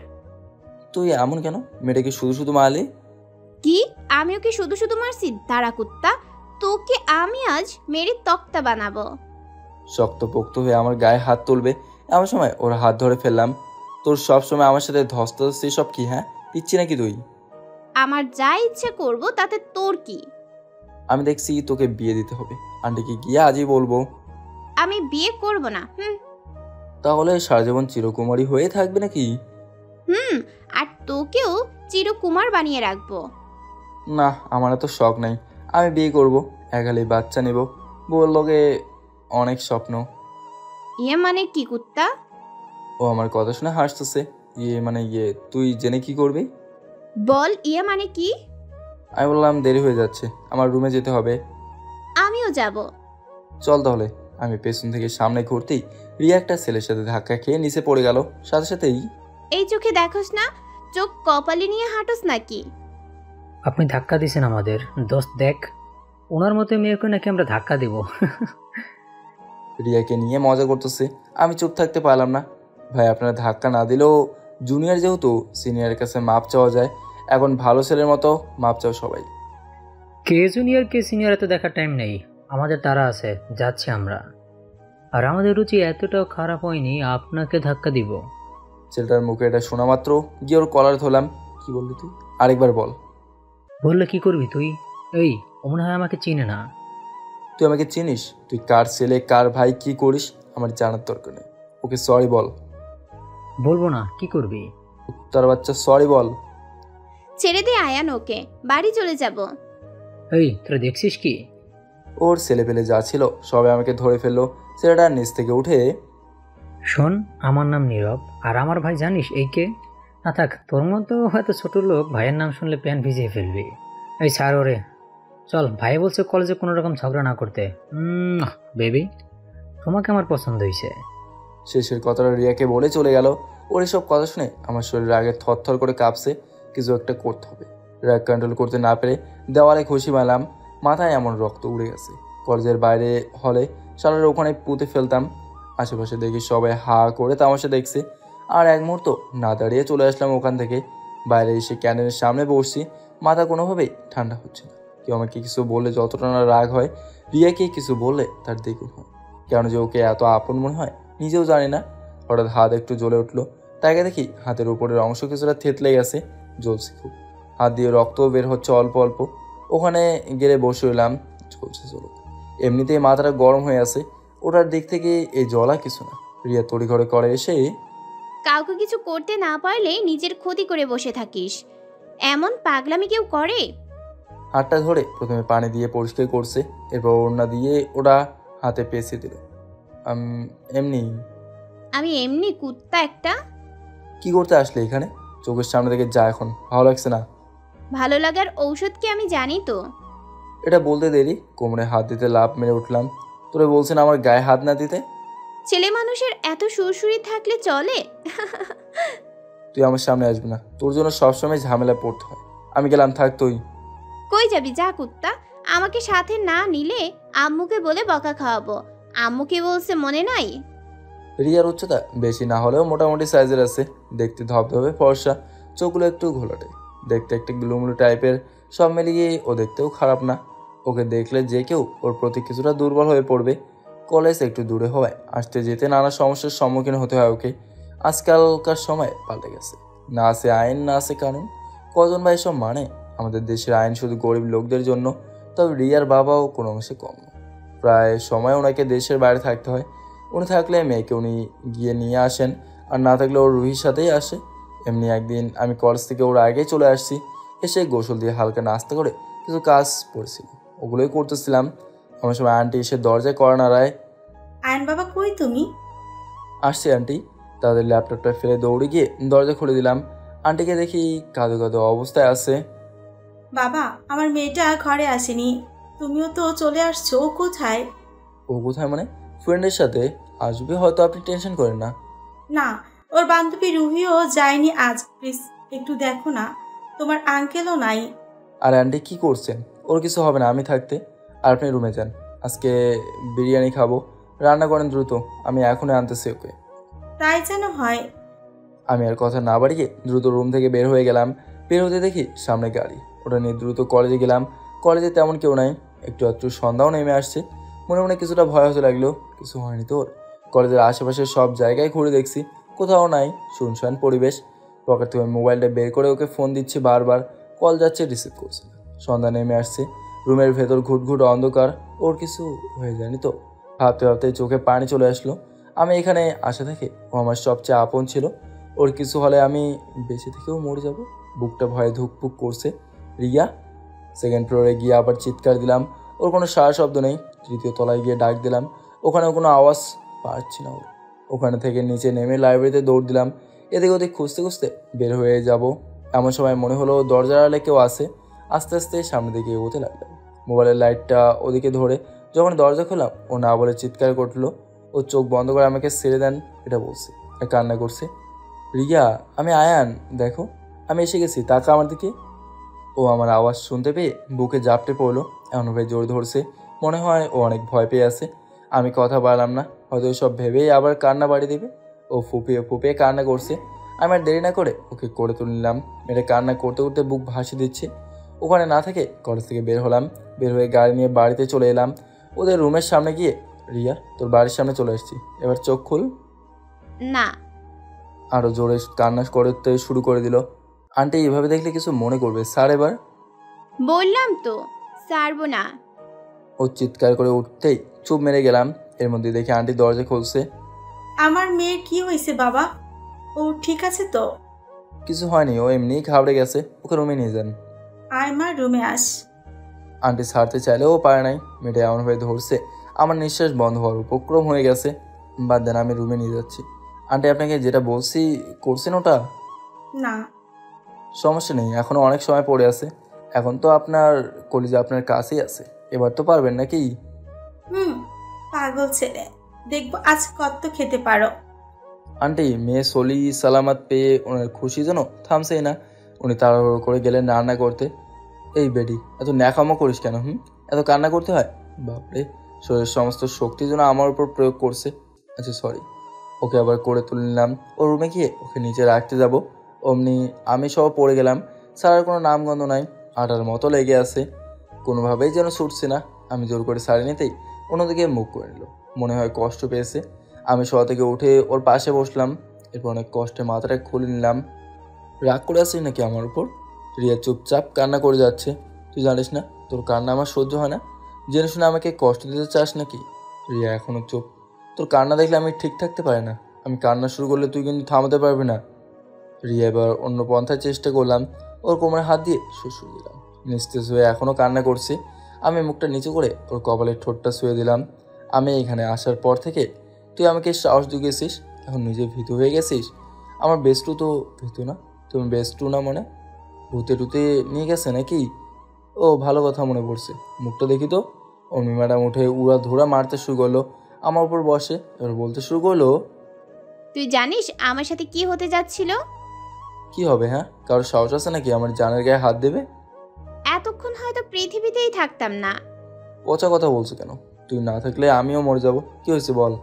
তুই এমন কেন? মেয়েটাকে শুধু শুধু মারলি? কি, আমি ওকে শুধু শুধু মারছি? দাঁড়া কুত্তা, তোকে আমি আজ মেরে তক্তা বানাবো। শক্তপোক্ত হয়ে আমার গায়ে হাত তুলবে, এমন সময় ওর হাত ধরে ফেললাম। তোর সব সময় আমার সাথে ধস্তাধস্তি সব কি? হ্যাঁ, পিচ্ছি নাকি তুই? আমার যা ইচ্ছে করব, তাতে তোর কি? আমি দেখছি তোকে বিয়ে দিতে হবে, আন্টিকে গিয়ে আজই বলবো। আমি বিয়ে করব না। তাহলে সারা জীবন চিরকুমারী হয়ে থাকবে নাকি? আর তোকেও চিরকুমার বানিয়ে রাখবো। না, আমার এত শখ নাই। আমি বিয়ে করব, একালে বাচ্চা নেব, বললোকে অনেক স্বপ্ন। ইয়ে মানে কি কুত্তা? ও আমার কথা শুনে হাসতেছে। ইয়ে মানে তুই জেনে কি করবি? বল, ইয়ে মানে কি? আমি বললাম দেরি হয়ে যাচ্ছে, আমার রুমে যেতে হবে। আমিও যাব। চল তাহলে। আমি পেছন থেকে সামনে ঘুরতেই রিয়া একটা ছেলের সাথে ধাক্কা খেয়ে নিচে পড়ে গেল। সাথে সাথেই, এই চোখে দেখোস না? চোখ কপালে নিয়ে হাঁটোস নাকি? আপনি ধাক্কা দিয়েছেন আমাদের দোস্ত, দেখ ওনার মতো মেয়েকে নাকি আমরা ধাক্কা দিব। রিয়াকে নিয়ে মজা করতেছে, আমি চুপ থাকতে পারলাম না। ভাই আপনারা ধাক্কা না দিলেও জুনিয়র যেহেতু সিনিয়রের কাছে মাপ চাওয়া যায়, এখন ভালো ছেলের মতো মাপ চাও সবাই। কে জুনিয়র কে সিনিয়র এত দেখার টাইম নেই, আমাদের তারা আছে, যাচ্ছি আমরা। আর আমাদের রুচি এতটাও খারাপ হয়নি আপনাকে ধাক্কা দিব। ছেলেটার মুখে এটা শোনা মাত্র গিয়ে ওর কলার ধরলাম। কি বললি তুই? আরেকবার বল। বললে কি করবি তুই? এই, ও মনে হয় আমাকে চিনে না। তুই আমাকে চিনিস? তুই কার ছেলে, কার ভাই, কি করিস আমার জানার দরকার নেই। ওকে সরি বল। বলবো না, কি করবি? তার বাচ্চা সরি বল। ছেড়ে দে আয়ান, ওকে বাড়ি চলে যাব। এই, তোরা দেখছিস কি? ওর ছেলে পেলে যা ছিল সবাই আমাকে ধরে ফেললো। ছেলেটা নিচ থেকে উঠে, শোন, আমার নাম নীরব, আর আমার ভাই জানিস এই কে? না থাক, তোর মতো হয়তো ছোট লোক ভাইয়ের নাম শুনলে প্যান ভিজিয়ে ফেলবি। এই ছাড় ওরে, চল। ভাই বলছে কলেজে কোনো রকম ঝগড়া না করতে। বেবি, তোমাকে আমার পছন্দ হয়েছে। শেষের কথাটা রিয়াকে বলে চলে গেল। ওর এসব কথা শুনে আমার শরীর আগে থরথর করে কাঁপছে। কিছু একটা করতে হবে। রাগ কন্ট্রোল করতে না পেরে দেওয়ালে খুশি মারলাম। মাথায় এমন রক্ত উড়ে গেছে। কলেজের বাইরে হলে শালার ওখানে পুঁতে ফেলতাম। আশেপাশে দেখি সবাই হা করে তামাশা দেখছে। আর এক মুহূর্ত না দাঁড়িয়ে চলে আসলাম ওখান থেকে। বাইরে এসে ক্যান্টিনের সামনে বসছি। মাথা কোনোভাবেই ঠান্ডা হচ্ছে না। কেউ আমাকে কিছু বললে যতটা না রাগ হয়, রিয়াকে কিছু বললে তার দ্বিগুণ হয়। কেন যে ওকে এত আপন মনে হয় নিজেও জানি না। হঠাৎ হাত একটু জ্বলে উঠলো। তাকে দেখি হাতের উপরের অংশ কিছুটা থেতলে গেছে, জ্বলছে খুব। হাত দিয়ে রক্তও বের হচ্ছে অল্প অল্প। ওখানে গেলে বসে রইলাম। জ্বলছে চলো, এমনিতেই মাথাটা গরম হয়ে আছে। ওটার দিক থেকে এই জ্বলা কিছু না। রিয়া তড়িঘড়ি করে এসে, কাউকে কিছু করতে না পারলে নিজের ক্ষতি করে বসে থাকিস, এমন পাগলামি কেউ করে? হাতটা ধরে প্রথমে পানি দিয়ে পরিষ্কার করছে, এরপর ওড়না দিয়ে ওটা হাতে পেঁচে দিল। এমনি। আমি এমনি কুত্তা একটা? কি করতে আসলে এখানে? চোখের সামনে থেকে যা এখন, ভালো লাগছে না। ভালো লাগার ঔষধ কি আমি জানি তো। এটা বলতে দেরি কোমরে হাত দিতে লাভ মেরে উঠলাম। তোরে বলছেন আমার গায়ে হাত না দিতে? ছেলে মানুষের এত সুরসুরি থাকলে চলে? তুই আমার সামনে আসবি না, তোর জন্য সবসময় ঝামেলা পড়তে হয়। আমি গেলাম, থাক তুই। কই যাবি? যা কুত্তা। আমাকে সাথে না নিলে আম্মুকে বলে বকা খাওয়াবো। আম্মু কি বলছে মনে নাই? রিয়ার উচ্চতা বেশি না হলেও মোটামুটি সাইজের আছে। দেখতে ধবধবে ফর্সা, চোখগুলো একটু ঘোলাটে, দেখতে একটা গ্লুমুলু টাইপের। সব মিলিয়ে ও দেখতেও খারাপ না। ওকে দেখলে যে কেউ ওর প্রতি কিছুটা দুর্বল হয়ে পড়বে। কলেজ একটু দূরে হওয়ায় আসতে যেতে নানা সমস্যার সম্মুখীন হতে হয় ওকে। আজকালকার সময় পাল্টে গেছে, না আছে আইন, না আছে কানুন। কজন ভাই সব মানে? আমাদের দেশের আইন শুধু গরিব লোকদের জন্য। তবে রিয়ার বাবাও কোনো অংশে কম না। প্রায় সময় ওনাকে দেশের বাইরে থাকতে হয়। উনি থাকলে মেয়েকে উনি গিয়ে নিয়ে আসেন, আর না থাকলে ওর রুহির সাথেই আসে। এমনি একদিন আমি কলেজ থেকে ওর আগেই চলে আসছি। এসে গোসল দিয়ে হালকা নাস্তা করে কিছু কাজ পড়েছিল, ওগুলোই করতেছিলাম। আমার সময় আন্টি এসে দরজায় কড়া নাড়ায়। আয়ন বাবা, কই তুমি? আসছি আন্টি। তাদের ল্যাপটপটা ফেলে দৌড়ে গিয়ে দরজা খুলে দিলাম। আন্টিকে দেখি কাঁদো কাঁদো অবস্থায় আছে। বাবা, আমার মেয়েটা ঘরে আসেনি, তুমিও তো চলে আসছো। ও কোথায়? ও কোথায় মানে? ফ্রেন্ডের সাথে আসবে হয়তো, আপনি টেনশন করেন না। না, ওর বান্ধবী রুহিও যায়নি আজ। প্লিজ একটু দেখো না, তোমার আঙ্কেলও নাই। আর আন্টি কি করছেন? ওর কিছু হবে না আমি থাকতে। আর আপনি রুমে যান, আজকে বিরিয়ানি খাবো। রান্না করেন দ্রুত, আমি এখনই আনতেছি ওকে। তাই যেন হয়। আমি আর কথা না বাড়িয়ে দ্রুত রুম থেকে বের হয়ে গেলাম। বের হতে দেখি সামনে গাড়ি, ওটা নিয়ে দ্রুত কলেজে গেলাম। কলেজে তেমন কেউ নাই, একটু একটু সন্ধ্যাও নেমে আসছে। মনে মনে কিছুটা ভয় হতে লাগলো, কিছু হয়নি তোর? কলেজের আশেপাশে সব জায়গায় ঘুরে দেখছি, কোথাও নাই, শুনশান পরিবেশ। পকেট থেকে মোবাইলটা বের করে ওকে ফোন দিচ্ছি বারবার, কল যাচ্ছে, রিসিভ করছে না। সন্ধ্যা নেমে আসছে, রুমের ভেতর ঘুটঘুট অন্ধকার। ওর কিছু হয়ে যায়নি তো? ভাবতে ভাবতে চোখে পানি চলে আসলো। আমি এখানে আসা থেকে ও আমার সবচেয়ে আপন ছিল। ওর কিছু হলে আমি বেঁচে থেকেও মরে যাব। বুকটা ভয়ে ধুকপুক করছে। রিয়া! সেকেন্ড ফ্লোরে গিয়ে আবার চিৎকার দিলাম। ওর কোনো সারা শব্দ নেই। তৃতীয় তলায় গিয়ে ডাক দিলাম, ওখানেও কোনো আওয়াজ পাচ্ছি না ওর। ওখানে থেকে নিচে নেমে লাইব্রেরিতে দৌড় দিলাম। এদিক ওদিক খুঁজতে খুঁজতে বের হয়ে যাব, এমন সময় মনে হলো দরজার আড়ালে কেউ আসে। আস্তে আস্তে সামনের দিকে এগোতে লাগলাম, মোবাইলের লাইটটা ওদিকে ধরে। যখন দরজা খোলাম, ও না বলে চিৎকার করলো। ও চোখ বন্ধ করে আমাকে ছেড়ে দেন এটা বলছে, কান্না করছে। রিয়া, আমি আয়ান, দেখো আমি এসে গেছি, তাকা আমার দিকে। ও আমার আওয়াজ শুনতে পেয়ে বুকে জাপটে পড়লো, এমনভাবে জোর ধরছে মনে হয় ও অনেক ভয় পেয়ে আছে। আমি কথা বাড়লাম না, হয়তো সব ভেবেই আবার কান্না বাড়ি দেবে। ও ফুপিয়ে ফুপিয়ে কান্না করছে। আমি আর দেরি না করে ওকে করে তুললাম। মেয়েটা কান্না করতে করতে বুক ভাসিয়ে দিচ্ছে। ওখানে না থেকে কলেজ থেকে বের হলাম। বের হয়ে গাড়ি নিয়ে বাড়িতে চলে এলাম। ওদের রুমের সামনে গিয়ে, রিয়া তোর বাড়ির সামনে চলে এসেছি, এবার চোখ খুল। না। আরও জোরে কান্না করতে শুরু করে দিল। আন্টি এভাবে দেখলে কিছু মনে করবে স্যার এবার। বললাম তো ছাড়বো না। ও চিৎকার করে উঠতেই চুপ মেরে গেলাম। এর মধ্যে দেখে আন্টি দরজা খুলছে। আমার মেয়ের কি হয়েছে বাবা? ও ঠিক আছে তো? কিছু হয়নি, ও এমনিই ঘাবড়ে গেছে, ওকে রুমে নিয়ে যান। আয় মা, রুমে আস। আন্টি ছাড়তে চাইলেও পারে নাই। মেয়েটা এমনভাবে ধরছে আমার নিঃশ্বাস বন্ধ হওয়ার উপক্রম হয়ে গেছে। বাদ দেন, আমি রুমে নিয়ে যাচ্ছি। আন্টি আপনাকে যেটা বলছি করছেন ওটা? না। সমস্যা নেই, এখনো অনেক সময় পড়ে আছে। এখন তো আপনার কলিজা আপনার কাছেই আছে, এবার তো পারবেন নাকি? পাগল ছেলে, দেখবো আজ কত খেতে পারো। আন্টি মেয়ে সলি সালামাত পেয়ে ওনার খুশি যেন থামছেই না। উনি তাড়াহুড়ো করে গেলেন রান্না করতে। এই বেডি, এত ন্যাকামো করিস কেন? এত কান্না করতে হয়? বাপরে, শরীরের সমস্ত শক্তি যেন আমার উপর প্রয়োগ করছে। আচ্ছা সরি। ওকে আবার করে তুলে নিলাম। ও রুমে গিয়ে ওকে নিচে রাখতে যাব, অমনি আমি সব পড়ে গেলাম। সারার কোনো নামগন্ধ নাই, আটার মতো লেগে আছে, কোনোভাবেই যেন ছুটছে না। আমি জোর করে সারি নিতেই অন্যদিকে মুখ করে নিল। মনে হয় কষ্ট পেয়েছে। আমি শোয়া থেকে উঠে ওর পাশে বসলাম। এরপর অনেক কষ্টে মাথাটা খুলে নিলাম। রাগ করে আসছিস নাকি আমার উপর? রিয়া চুপচাপ কান্না করে যাচ্ছে। তুই জানিস না তোর কান্না আমার সহ্য হয় না? জেনে শুনে আমাকে কষ্ট দিতে চাস নাকি? রিয়া এখনো চুপ। তোর কান্না দেখলে আমি ঠিক থাকতে পারি না। আমি কান্না শুরু করলে তুই কিন্তু থামাতে পারবি না। রিয়া এবার অন্য পন্থার চেষ্টা করলাম। ওর কোমরে হাত দিয়ে শুশুর দিলাম। নিস্তেজ হয়ে এখনও কান্না করছে। আমি মুখটা নিচু করে ওর কপালের ঠোঁটটা শুয়ে দিলাম। আমি এখানে আসার পর থেকে তুই আমাকে সাহস জুগিয়েছিস, এখন নিজে ভীতু হয়ে গেছিস। আমার বেস্টু তো ভীতু না, তুমি বেস্টু না মনে? ভূতে টুতে নিয়ে গেছে নাকি? ও ভালো কথা মনে পড়ছে, মুখটা দেখি তো। অমি ম্যাডাম উঠে উড়া ধুরা মারতে শুরু করলো। আমার উপর বসে এবার বলতে শুরু করলো, তুই জানিস আমার সাথে কি হতে যাচ্ছিল? কি হবে? কারোর সাহস আছে নাকি আমার জানের গায়ে হাত দেবে? এতক্ষণ হয়তো পৃথিবীতেই থাকতাম না। পচা কথা বলছো কেন? তুই না থাকলে আমিও মরে যাব। কি হয়েছে বল?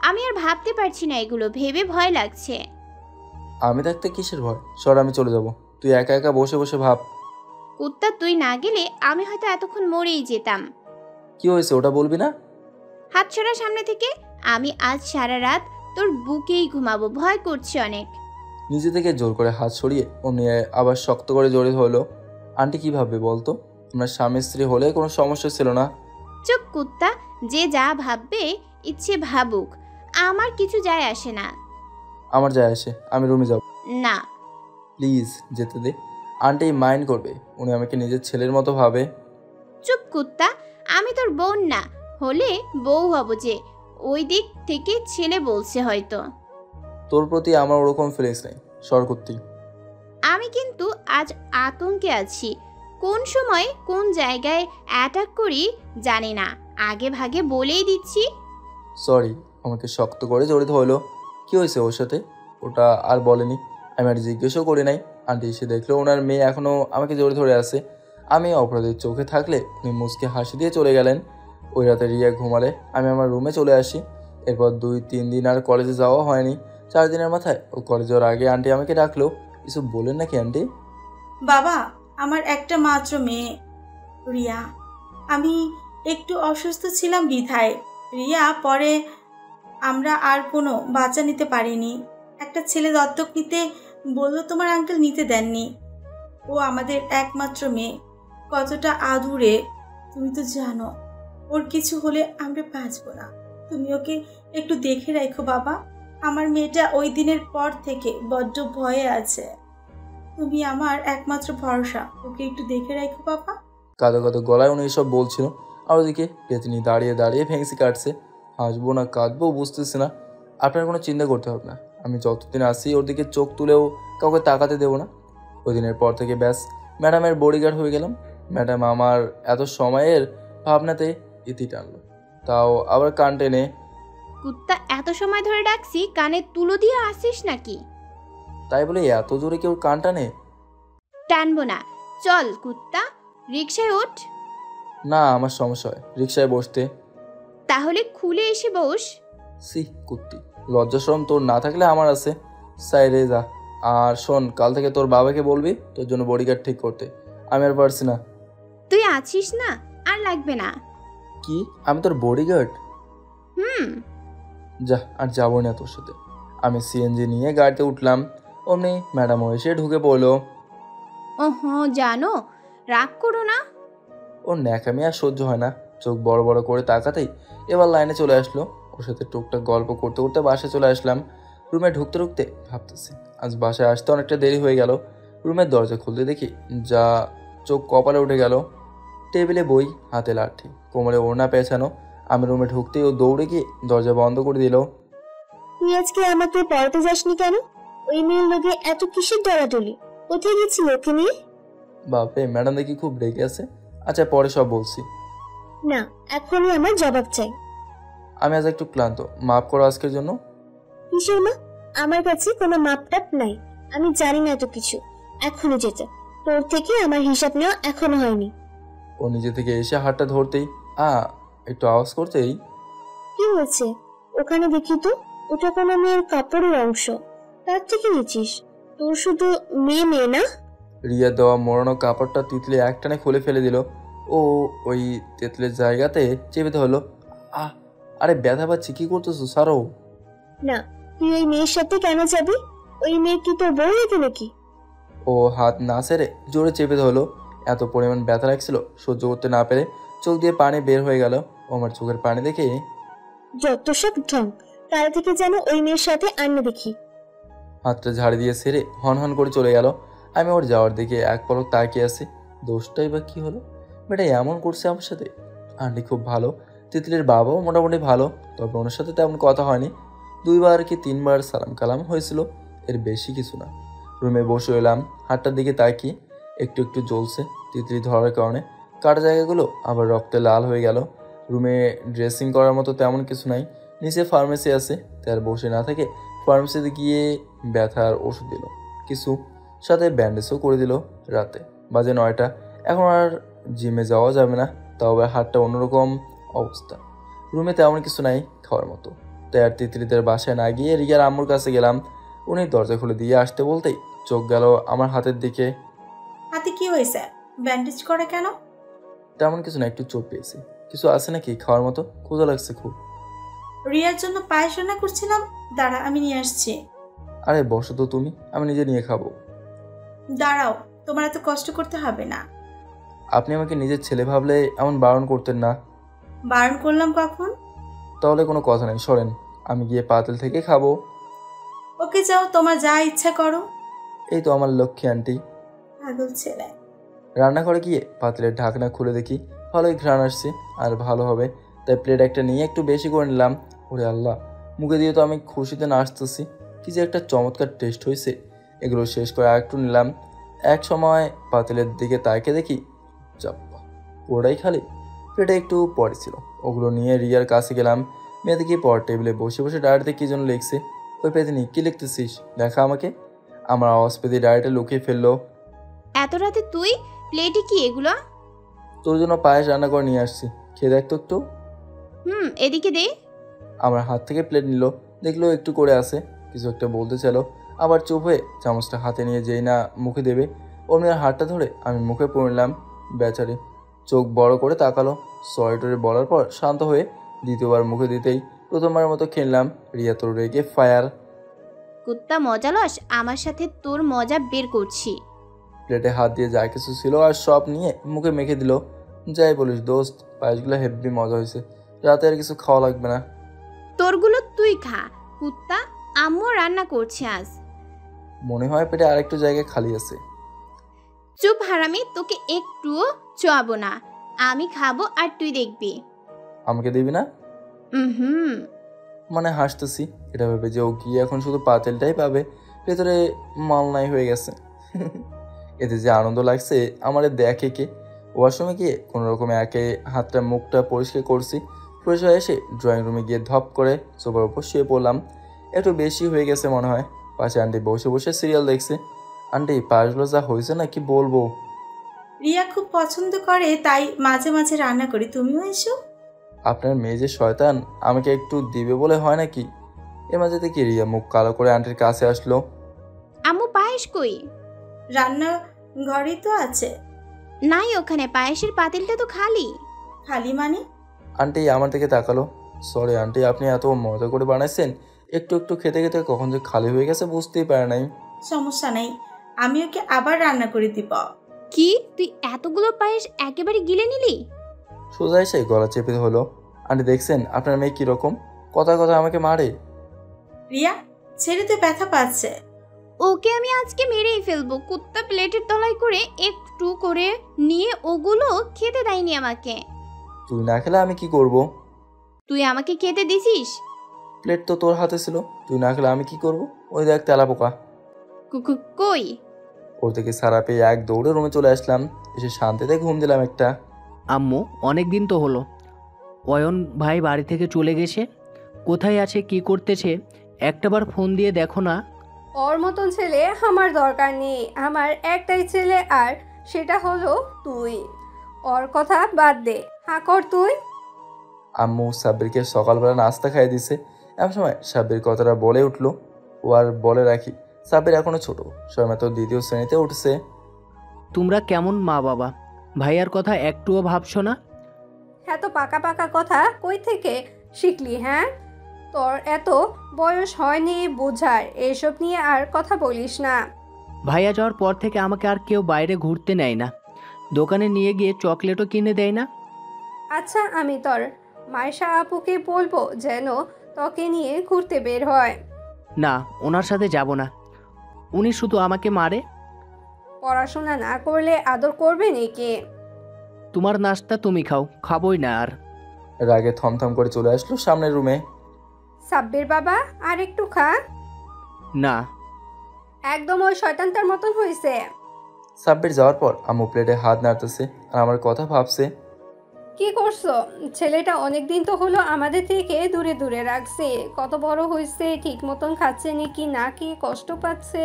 আমি আর ভাবতে পারছি না, এগুলো ভেবে ভয় লাগছে। আমি থাকতে কিসের ভয়? সর, আমি চলে যাব। তুই একা একা বসে বসে ভাব। কুত্তা, তুই না গেলে আমি হয়তো এতক্ষণ মরেই যেতাম। কি হয়েছে ওটা বলবি না? হাত ছড়া সামনে থেকে। আমি আজ সারা রাত তোর বুকেই ঘুমাবো, ভয় করছে অনেক। নিজে থেকে জোর করে হাত সরিয়ে অমনি আবার শক্ত করে জড়িয়ে হলো। আন্টি কি ভাববে বলতো? আমরা স্বামী স্ত্রী হলে কোনো সমস্যা ছিল না। চুপ কুত্তা, যে যা ভাববে ইচ্ছে ভাবুক, আমার কিছু যায় আসে না। আমার যায় আসে, আমি রুমে যাব। না প্লিজ যেতে দে। আন্টি মাইন্ড করবে, উনি আমাকে নিজের ছেলের মতো ভাবে। চুপ কুত্তা, আমি তোর বোন না, হলে বউ হব যে। ওই দিক থেকে ছেলে বলছে হয়তো। তোর প্রতি আমার ওরকম ফিলিংস নেই, সরকুত্তি। আমি কিন্তু আজ আতঙ্কে আছি। কোন সময় কোন জায়গায় অ্যাটাক করি জানি না, আগে ভাগে বলেই দিচ্ছি। সরি। আমাকে শক্ত করে জড়িত হলো। কি হয়েছে ওর সাথে? ওটা আর বলেনি। আমি আর জিজ্ঞেসও করি নাই। আন্টি এসে দেখলো ওনার মেয়ে এখনও আমাকে জড়িয়ে ধরে আছে। আমি অপরাধের চোখে থাকলে উনি মুচকে হাসি দিয়ে চলে গেলেন। ওই রাতে রিয়া ঘুমালে আমি আমার রুমে চলে আসি। এরপর 2-3 দিন আর কলেজে যাওয়া হয়নি। 4 দিনের মাথায় ও কলেজ যাওয়ার আগে আন্টি আমাকে ডাকলো। কিছু বলেন নাকি আন্টি? বাবা, আমার একটা মাত্র মেয়ে রিয়া। আমি একটু অসুস্থ ছিলাম বিধায় রিয়া পরে আমরা আর কোনো বাচ্চা নিতে পারিনি। একটা ছেলে দত্তক নিতে বললো, তোমার আঙ্কেল নিতে দেননি। ও আমাদের একমাত্র মেয়ে, কতটা আদুরে তুমি তো জানো। ওর কিছু হলে আমরা বাঁচবো না। তুমি ওকে একটু দেখে রাখো বাবা। আমার মেয়েটা ওই দিনের পর থেকে বড্ড ভয়ে আছে। তুমি আমার একমাত্র ভরসা, ওকে একটু দেখে রাখো বাবা। কাঁদো কাঁদো গলায় উনি এসব বলছিল। আর ওদিকে পেতনি দাঁড়িয়ে দাঁড়িয়ে ফেংসি কাটছে। হাসবো না কাঁদবো বুঝতেছে না। আপনার কোনো চিন্তা করতে হবে না, আমি যতদিন আসি ওর দিকে চোখ তুলেও কাউকে তাকাতে দেবো না। ওই দিনের পর থেকে ব্যাস ম্যাডামের বডিগার্ড হয়ে গেলাম। ম্যাডাম আমার এত সময়ের ভাবনাতে ইতি টানলো, তাও আবার কান টেনে। কুত্তা, এত সময় ধরে ডাকছি, কানে তুলো দিয়ে আসিস নাকি? তাই বলে এত জোরে কেউ কান টানে? টানবো না, চল কুত্তা, রিকশায় ওঠ। না, আমার সমস্যা হয় রিক্সায় বসতে। তাহলে খুলে এসে বস। সি কুত্তি। লজ্জা শরম তোর না থাকলে আমার আছে, সাইরে যা। আর শোন, কাল থেকে তোর বাবাকে বলবি তোর জন্য বডিগার্ড ঠিক করতে, আমি আর পারছি না। তুই আছিস না, আর লাগবে না। কি, আমি তোর বডিগার্ড? হুম। যা, আর যাবো না তোর সাথে। আমি সিএনজি নিয়ে গাড়িতে উঠলাম, অমনি ম্যাডামও এসে ঢুকে পড়লো। ওহো, জানো, রাগ করো না। ওর ন্যাকামি আর সহ্য হয় না, চোখ বড় বড় করে তাকাতেই এবার লাইনে চলে আসলো। ওর সাথে টুকটাক গল্প করতে করতে বাসায় চলে আসলাম। রুমে ঢুকতে ঢুকতে ভাবতেছি আজ বাসায় আসতে অনেকটা দেরি হয়ে গেল। রুমের দরজা খুলতে দেখি যা চোখ কপালে উঠে গেল। টেবিলে বই, হাতে লাঠি, কোমরে ওড়না পেঁচানো। আমি রুমে ঢুকতেই ও দৌড়ে গিয়ে দরজা বন্ধ করে দিল। তুই আজকে আমাকে পড়াতে যাসনি কেন? ওই মেয়ের লোকে এত কিসের ডরাডরি? কোথায় গেছিল ওকে নিয়ে? বাপরে, ম্যাডাম দেখি খুব রেগে আছে। আচ্ছা, পরে সব বলছি। না, এখনই আমার জবাব চাই। আমি আজ একটু ক্লান্ত, মাফ করো আজকের জন্য। কিসের মা? আমার কাছে কোনো মাপটাপ নাই, আমি জানি না এত কিছু। এখনই যেতে, তোর থেকে আমার হিসাব নেওয়া এখনো হয়নি। ও নিজে থেকে এসে হাতটা ধরতেই একটু আওয়াজ করতেই, কি হয়েছে? ওখানে দেখি তো, ওটা কোনো মেয়ের কাপড়ের অংশ, তার থেকে নিচ্ছিস? তোর শুধু মেয়ে মেয়ে না? রিয়া দেওয়া মোড়ানো কাপড়টা তিতলি একটানে খুলে ফেলে দিল। ও ওই তেতলের জায়গাতে চেপে ধরলো। আরে ব্যথা পাচ্ছি, কি করতেছো, সারো। না, তুই ওই মেয়ের সাথে কেন যাবি? ওই মেয়ে কি তোর বউ নাকি নাকি? ও হাত না সেরে জোরে চেপে ধরলো। এত পরিমাণ ব্যথা লাগছিল, সহ্য করতে না পেরে চোখ দিয়ে পানি বের হয়ে গেল। আমার চোখের পানি দেখে যত সব ঢং, কাল থেকে যেন ওই মেয়ের সাথে আর না দেখি। হাতটা ঝাড়ি দিয়ে সেরে হন হন করে চলে গেল। আমি ওর যাওয়ার দিকে এক পলক তাকিয়ে আছি। দোষটাই বা কি হলো, বেটা এমন করছে আমার সাথে। আন্টি খুব ভালো, তিতলির বাবাও মোটামুটি ভালো, তবে ওনার সাথে তেমন কথা হয়নি। 2বার কি 3বার সালাম কালাম হয়েছিল, এর বেশি কিছু না। রুমে বসে এলাম, হাতটার দিকে তাকিয়ে একটু একটু জ্বলছে তিতলি ধরার কারণে। কাটা জায়গাগুলো আবার রক্তে লাল হয়ে গেল। রুমে ড্রেসিং করার মতো তেমন কিছু নাই। নিচে ফার্মেসি আছে, তাই আর বসে না থেকে ফার্মেসিতে গিয়ে ব্যথার ওষুধ দিল কিছু, সাথে ব্যান্ডেজও করে দিল। রাতে বাজে 9টা, এখন আর জিমে যাওয়া যাবে না, তাও আবার হাতটা অন্যরকম অবস্থা। রুমে তেমন কিছু নাই খাওয়ার মতো, তাই আর তিতলিদের বাসায় না গিয়ে রিয়ার আম্মুর কাছে গেলাম। উনি দরজা খুলে দিয়ে আসতে বলতেই চোখ গেল আমার হাতের দিকে। হাতে কি হয়েছে? ব্যান্ডেজ করে কেন? তেমন কিছু না, একটু চোট পেয়েছি। কিছু আছে নাকি খাওয়ার মতো? ক্ষুধা লাগছে খুব। রিয়ার জন্য পায়েস রান্না করছিলাম, দাঁড়া আমি নিয়ে আসছি। আরে বসো তো তুমি, আমি নিজে নিয়ে খাবো। দাঁড়াও, তোমার এত কষ্ট করতে হবে না। আপনি আমাকে নিজের ছেলে ভাবলে এমন বারণ করতেন না। বারণ করলাম কখন? তাহলে কোনো কথা নেই, সরেন, আমি গিয়ে পাতিল থেকে খাবো। ওকে যাও, তোমার যা ইচ্ছা করো। এই তো আমার লক্ষ্মী আন্টি। পাগল ছেলে। রান্নাঘরে গিয়ে পাতিলের ঢাকনা খুলে দেখি ভালোই ঘ্রাণ আসছে, আর ভালো হবে তাই প্লেট একটা নিয়ে একটু বেশি করে নিলাম। ওরে আল্লাহ, মুখে দিয়ে তো আমি খুশিতে নাচতেছি। কি যে একটা চমৎকার টেস্ট হয়েছে। এগুলো শেষ করে আর একটু নিলাম। এক সময় পাতিলের দিকে তাকে দেখি চাপ্পা ওটাই খালি, প্লেটে একটু পরে ছিল। ওগুলো নিয়ে রিয়ার কাছে গেলাম। মেয়ে দেখি পর টেবিলে বসে বসে ডায়েরিতে কী জন্য লিখছে। ওই পেতে নি কী লিখতেছিস দেখা আমাকে। আমার আওয়াজ পেতে ডায়েরিটা লুকিয়ে ফেললো। এত রাতে তুই প্লেটে কি এগুলো? তোর জন্য পায়েস রান্না করে নিয়ে আসছি, খেয়ে দেখ তো একটু। এদিকে দে। আমার হাত থেকে প্লেট নিল, দেখলো একটু করে আছে, কিছু একটা বলতে চাইলো, আবার চুপ হয়ে চামচটা হাতে নিয়ে যেই না মুখে দেবে অমনি আর হাতটা ধরে আমি মুখে পুরে নিলাম। বেচারি চোখ বড় করে তাকালো। সরি টরি বলার পর শান্ত হয়ে দ্বিতীয়বার মুখে দিতেই প্রথমবার মতো খেললাম। রিয়া তোর রেগে ফায়ার। কুত্তা মজা লস, আমার সাথে তোর মজা বের করছি। প্লেটে হাত দিয়ে যা কিছু ছিল আর সব নিয়ে মুখে মেখে দিল। যাই বলিস দোস্ত, পায়েসগুলো হেব্বি মজা হয়েছে, রাতে আর কিছু খাওয়া লাগবে না। তোরগুলো তুই খা কুত্তা, আম্মু রান্না করছে আজ। মনে হয় পেটে আরেকটু জায়গায় খালি আছে। চুপ হারামি, তোকে একটুও চোয়াবো না। আমি খাবো আর তুই দেখবি। আমাকে দিবি না? হুম। মানে হাসতেছি এটা ভেবে যে ও গিয়ে এখন শুধু পাতিলটাই পাবে, ভেতরে মালনাই হয়ে গেছে। এতে যে আনন্দ লাগছে আমার দেখে কে। ওয়াশরুমে গিয়ে কোনো রকমে একে হাতটা মুখটা পরিষ্কার করছি। ফ্রেশ হয়ে এসে ড্রয়িং রুমে গিয়ে ধপ করে সোফার উপর শুয়ে পড়লাম। একটু বেশি হয়ে গেছে মনে হয়। পাশে আন্টি বসে বসে সিরিয়াল দেখছে। আন্টি পায়েসগুলো যা হয়েছে না কি বলবো। রিয়া খুব পছন্দ করে, তাই মাঝে মাঝে রান্না করি, তুমিও এসো। আপনার মেয়ে যে শয়তান, আমাকে একটু দিবে বলে হয় নাকি? এর মাঝে দেখি রিয়া মুখ কালো করে আন্টির কাছে আসলো। আম্মু পায়েস কই? রান্না ঘরেই তো আছে। নাই, ওখানে পায়েসের পাতিলটা তো খালি। খালি মানে? আন্টি আমার দিকে তাকালো। সরি আন্টি, আপনি এত মজা করে বানাইছেন, একটু একটু খেতে খেতে কখন যে খালি হয়ে গেছে বুঝতেই পারে নাই। সমস্যা নেই, আমি ওকে আবার রান্না করে দিব। কি, তুই এতগুলো পায়েস একেবারে গিলে নিলি? সোজা এসে গলা চেপে হলো। আন্টি দেখছেন আপনার মেয়ে কিরকম, কথা কথা আমাকে মারে। রিয়া, ছেড়েতে ব্যথা পাচ্ছে। ওকে আমি আজকে মেরেই ফেলবো। কুত্তা প্লেটের তলায় করে একটু করে নিয়ে ওগুলো খেতে দেয়নি আমাকে। তুই না খেলে আমি কি করব? তুই আমাকে খেতে দিছিস? প্লেট তো তোর হাতে ছিল, তুই না খেলে আমি কি করব? ওই দেখ তেলা পোকা। কই? ওর থেকে সারা পেয়ে এক দৌড়ে রুমে চলে আসলাম। এসে শান্তিতে ঘুম দিলাম একটা। আম্মু, অনেক দিন তো হলো, অয়ন ভাই বাড়ি থেকে চলে গেছে, কোথায় আছে কি করতেছে একটাবার ফোন দিয়ে দেখো না। ওর মতন ছেলে আমার দরকার নেই, আমার একটাই ছেলে, আর সেটা হলো তুই। ওর কথা বাদ দে, হা কর তুই। আম্মু সাব্বিরকে সকালবেলা নাস্তা খাইয়ে দিছে। এমন সময় সাব্বির কথাটা বলে উঠলো। ও আর বলে রাখি, সাব্বির এখনো ছোট, সময় তো দ্বিতীয় শ্রেণীতে উঠছে। তোমরা কেমন মা বাবা, ভাইয়ার কথা একটুও ভাবছো না? এত পাকা পাকা কথা কই থেকে শিখলি? হ্যাঁ, তোর এত বয়স হয়নি বোঝার, এসব নিয়ে আর কথা বলিস না। ভাইয়া যাওয়ার পর থেকে আমাকে আর কেউ বাইরে ঘুরতে নেয় না, দোকানে নিয়ে গিয়ে চকলেটও কিনে দেয় না। আচ্ছা, আমি তোর মাইশা আপুকে বলবো যেন তোকে নিয়ে ঘুরতে বের হয়। না, ওনার সাথে যাব না, উনি শুধু আমাকে মারে। পড়াশোনা না করলে আদর করবে নাকি? তোমার নাস্তা তুমি খাও, খাবোই না আর। রাগে থমথম করে চলে আসলো সামনের রুমে। সাব্বির বাবা, আর একটু খা। না। একদম ওই শয়তানটার মতন হয়েছে। সাব্বির যাওয়ার পর আম্মু প্লেটে হাত নাড়তেছে আর আমার কথা ভাবছে। কি করছো? ছেলেটা অনেক দিন তো হলো আমাদের থেকে দূরে দূরে রাখছে, কত বড় হয়েছে, ঠিক মতন খাচ্ছে নাকি না কি কষ্ট পাচ্ছে,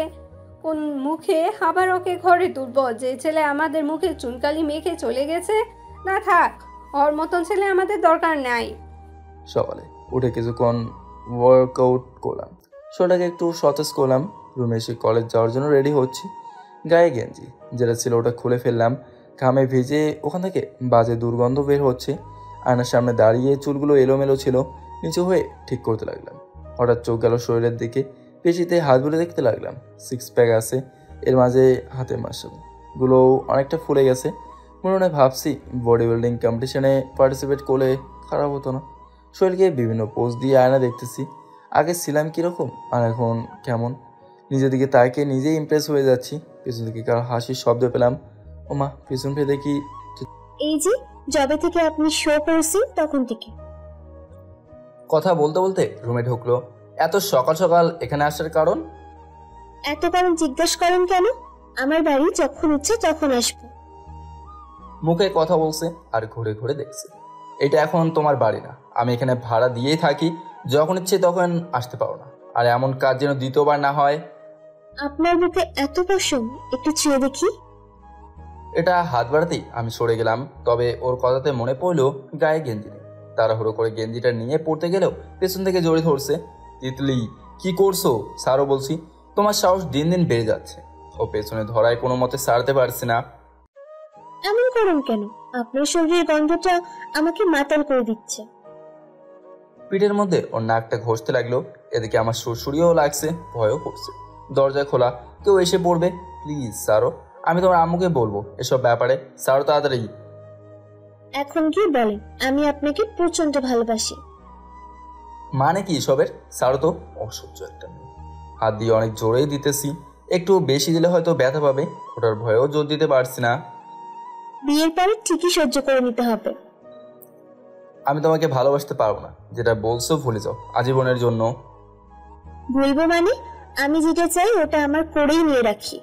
কোন মুখে আবার ওকে ঘরে তুলবো? যে ছেলে আমাদের মুখে চুনকালি মেখে চলে গেছে, না থাক, ওর মতন ছেলে আমাদের দরকার নাই। সকালে উঠে কিছুক্ষণ ওয়ার্কআউট করলাম, শরীরটাকে একটু সতেজ করলাম। রুমে এসে কলেজ যাওয়ার জন্য রেডি হচ্ছি। গায়ে গেঞ্জি যেটা ছিল ওটা খুলে ফেললাম। ঘামে ভিজে ওখান থেকে বাজে দুর্গন্ধ বের হচ্ছে। আয়নার সামনে দাঁড়িয়ে চুলগুলো এলোমেলো ছিল, নিচু হয়ে ঠিক করতে লাগলাম। হঠাৎ চোখ গেল শরীরের দিকে, পেশিতে হাত বুলে দেখতে লাগলাম। 6 প্যাক আছে, এর মাঝে হাতের মাসগুলো অনেকটা ফুলে গেছে। মনে মনে ভাবছি বডি বিল্ডিং কম্পিটিশনে পার্টিসিপেট করলে খারাপ হতো না। শরীরকে বিভিন্ন পোজ দিয়ে আয়না দেখতেছি। আগে ছিলাম কীরকম আর এখন কেমন, নিজের দিকে তাকে নিজেই ইমপ্রেস হয়ে যাচ্ছি। পেছন দিকে কারো হাসির শব্দ পেলাম। ওমা, পেছন ফিরে দেখি এই যে যবে থেকে আপনি শো করেছেন তখন থেকে। কথা বলতে বলতে রুমে ঢুকলো। এত সকাল সকাল এখানে আসার কারণ? এত কারণ জিজ্ঞেস করেন কেন? আমার বাড়ি যখন ইচ্ছে তখন আসবো। মুখে কথা বলছে আর ঘুরে ঘুরে দেখছে। এটা এখন তোমার বাড়ি না, আমি এখানে ভাড়া দিয়েই থাকি, যখন ইচ্ছে তখন আসতে পারো না। আর এমন কাজ যেন দ্বিতীয়বার না হয়। আপনার বুকে এত পশম, একটু ছুঁয়ে দেখি। এটা হাত বাড়াতেই আমি সরে গেলাম। তবে ওর কথাতে মনে পড়লো গায়ে গেঞ্জি নেই। তাড়াহুড়ো করে গেঞ্জিটা নিয়ে পড়তে গেলেও পেছন থেকে জড়িয়ে ধরছে। তিতলি, কি করছো? স্যারও বলছি, তোমার সাহস দিন দিন বেড়ে যাচ্ছে। ও পেছনে ধরায় কোনো মতে ছাড়তে পারছে না। এমন করেন কেন? আপনার শরীরের গন্ধটা আমাকে মাতাল করে দিচ্ছে। পিঠের মধ্যে ওর নাকটা ঘষতে লাগলো। এদিকে আমার সুরসুরিও লাগছে, ভয়ও করছে। দরজা খোলা, কেউ এসে পড়বে। প্লিজ স্যারও, আমি তোমার আম্মুকে বলবো এসব ব্যাপারে। স্যারও তাড়াতাড়ি। এখন কি বলেন? আমি আপনাকে প্রচন্ড ভালোবাসি। মানে কি এসবের? স্যারও তো অসহ্য একটা মেয়ে। হাত দিয়ে অনেক জোরেই দিতেছি, একটু বেশি দিলে হয়তো ব্যথা পাবে, ওটার ভয়েও জোর দিতে পারছি না। বিয়ের পরে ঠিকই সহ্য করে নিতে হবে। আমি তোমাকে ভালোবাসতে পারবো না, যেটা বলছো ভুলে যাও আজীবনের জন্য। বলবো মানে? আমি যেটা চাই ওটা আমার করেই নিয়ে রাখি।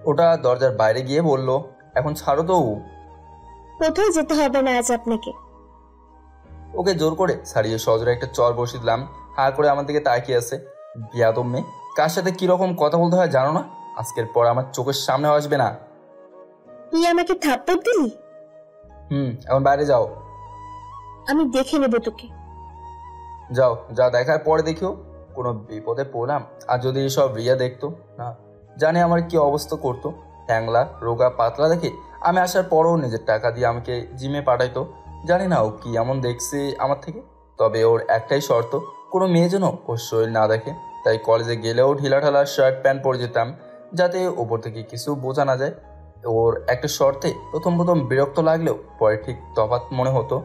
ওটা দরজার বাইরে গিয়ে বললো। এখন ছাড়ো তো। কোথাও যেতে হবে না আজ আপনাকে। ওকে জোর করে ছাড়িয়ে সজরে একটা চর বসিয়ে দিলাম। হা করে আমার দিকে তাকিয়ে আছে। বিয়াদব মেয়ে, কার সাথে কিরকম কথা বলতে হয় জানো না? আজকের পর আমার চোখের সামনে আসবে না। তুই আমাকে থাপ্পড় দিলি? এখন বাইরে যাও। আমি দেখে নেব তোকে। যাও, যা দেখার পরে দেখিও। কোনো বিপদে পড়লাম আর যদি সব রিয়া দেখতো না, জানি আমার কি অবস্থা করতো। হ্যাংলা রোগা পাতলা দেখে আমি আসার পরও নিজের টাকা দিয়ে আমাকে জিমে পাঠাইতো। জানি না ও কি এমন দেখছে আমার থেকে। তবে ওর একটাই শর্ত, কোনো মেয়ে যেন ওর শরীর না দেখে। তাই কলেজে গেলেও ঢিলাঢালা শার্ট প্যান্ট পরে যেতাম, যাতে ওপর থেকে কিছু বোঝা না যায়। ওর একটা শর্তে প্রথম প্রথম বিরক্ত লাগলেও পরে ঠিক তফাৎ মনে হতো।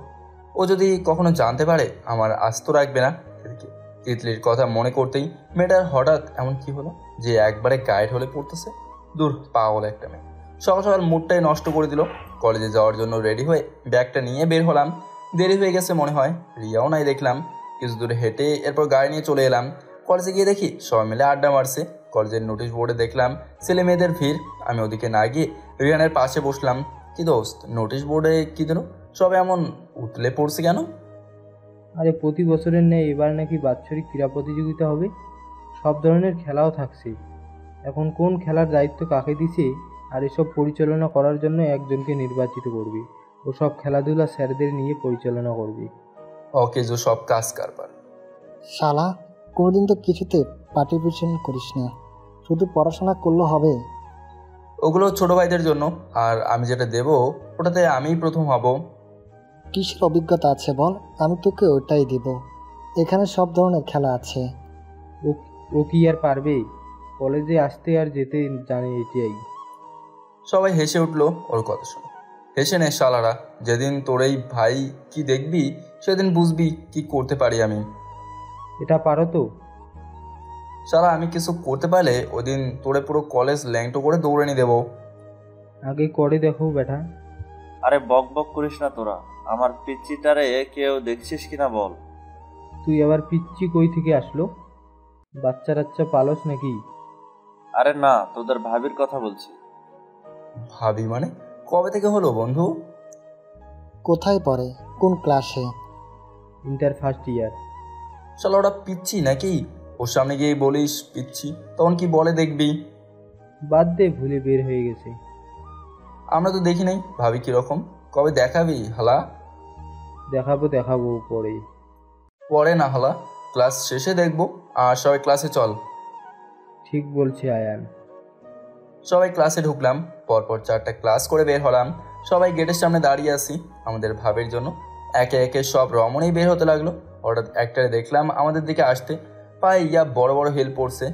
ও যদি কখনো জানতে পারে আমার আস্ত রাখবে না। এদিকে তিতলির কথা মনে করতেই মেয়েটার হঠাৎ এমন কি হলো যে একবারে গায়ে ঢলে পড়তেছে। দূর, পাগল একটা মেয়ে। সকাল সকাল মুডটাই নষ্ট করে দিল। কলেজে যাওয়ার জন্য রেডি হয়ে ব্যাগটা নিয়ে বের হলাম। দেরি হয়ে গেছে মনে হয়, রিয়াও নাই দেখলাম। কিছু দূরে হেঁটে এরপর গাড়ি নিয়ে চলে এলাম। কলেজে গিয়ে দেখি সবাই মিলে আড্ডা মারছে। কলেজের নোটিশ বোর্ডে দেখলাম ছেলে মেয়েদের ভিড়। আমি ওদিকে না গিয়ে রিয়ানের পাশে বসলাম। কি দোস্ত, নোটিশ বোর্ডে কি দিল? সব এমন উতলে পড়ছে কেন? আরে প্রতি বছরের নেই এবার নাকি বাৎসরিক ক্রীড়া প্রতিযোগিতা হবে, সব ধরনের খেলাও থাকছে। এখন কোন খেলার দায়িত্ব কাকে দিছে আর এসব পরিচালনা করার জন্য একজনকে নির্বাচিত করবে। ও সব খেলাধুলা স্যারদের নিয়ে পরিচালনা করবে। ওকে, যে সব কাজ কারবার। শালা, কোনোদিন তো কিছুতে পার্টিসিপেশন করিস না, শুধু পড়াশোনা করলে হবে? ওগুলো ছোট ভাইদের জন্য, আর আমি যেটা দেব ওটাতে আমিই প্রথম হব। কিসের অভিজ্ঞতা আছে বল, আমি তোকে ওটাই দিব। এখানে সব ধরনের খেলা আছে। ও কি আর পারবে? কলেজে আসতে আর যেতে জানে এটাই। সবাই হেসে উঠলো ওর কথা শুনে। হেসে নে শালারা, যেদিন তোর এই ভাই কি দেখবি সেদিন বুঝবি কি করতে পারি আমি। এটা পারো তো? শালা, আমি কিছু করতে পারলে ওই দিন তোরে পুরো কলেজ ল্যাংটো করে দৌড়ে নিয়ে দেবো। আগে করে দেখো বেটা। আরে বক বক করিস না তোরা, আমার পিচ্চিটারে কেউ দেখছিস কিনা বল। তুই আবার পিচ্ছি কই থেকে আসলো? বাচ্চা টাচ্চা পালস নাকি? আরে না, তোদের ভাবির কথা বলছি। ভাবি মানে? কবে থেকে হলো বন্ধু? কোথায় পড়ে, কোন ক্লাসে? Inter first year. শালা ওটা পিচ্ছি নাকি? ওর সামনে গিয়ে বলিস পিচ্ছি, তখন কি বলে দেখবি। বাদ দে, ভুলে বের হয়ে গেছে। আমরা তো দেখি নাই ভাবি কিরকম। কবে দেখাবি হালা? দেখাবো পরে। পরে না হালা, ক্লাস শেষে দেখবো। আর সবাই ক্লাসে চল। ঠিক বলছে আয়ান। সবাই ক্লাসে ঢুকলাম। পরপর 4টা ক্লাস করে বের হলাম। সবাই গেটের সামনে দাঁড়িয়ে আছি আমাদের ভাবের জন্য। একে একে সব রমণেই বের হতে লাগলো। হঠাৎ একটারে দেখলাম আমাদের দিকে আসতে। পায়ে ইয়া বড় বড় হেল পড়ছে,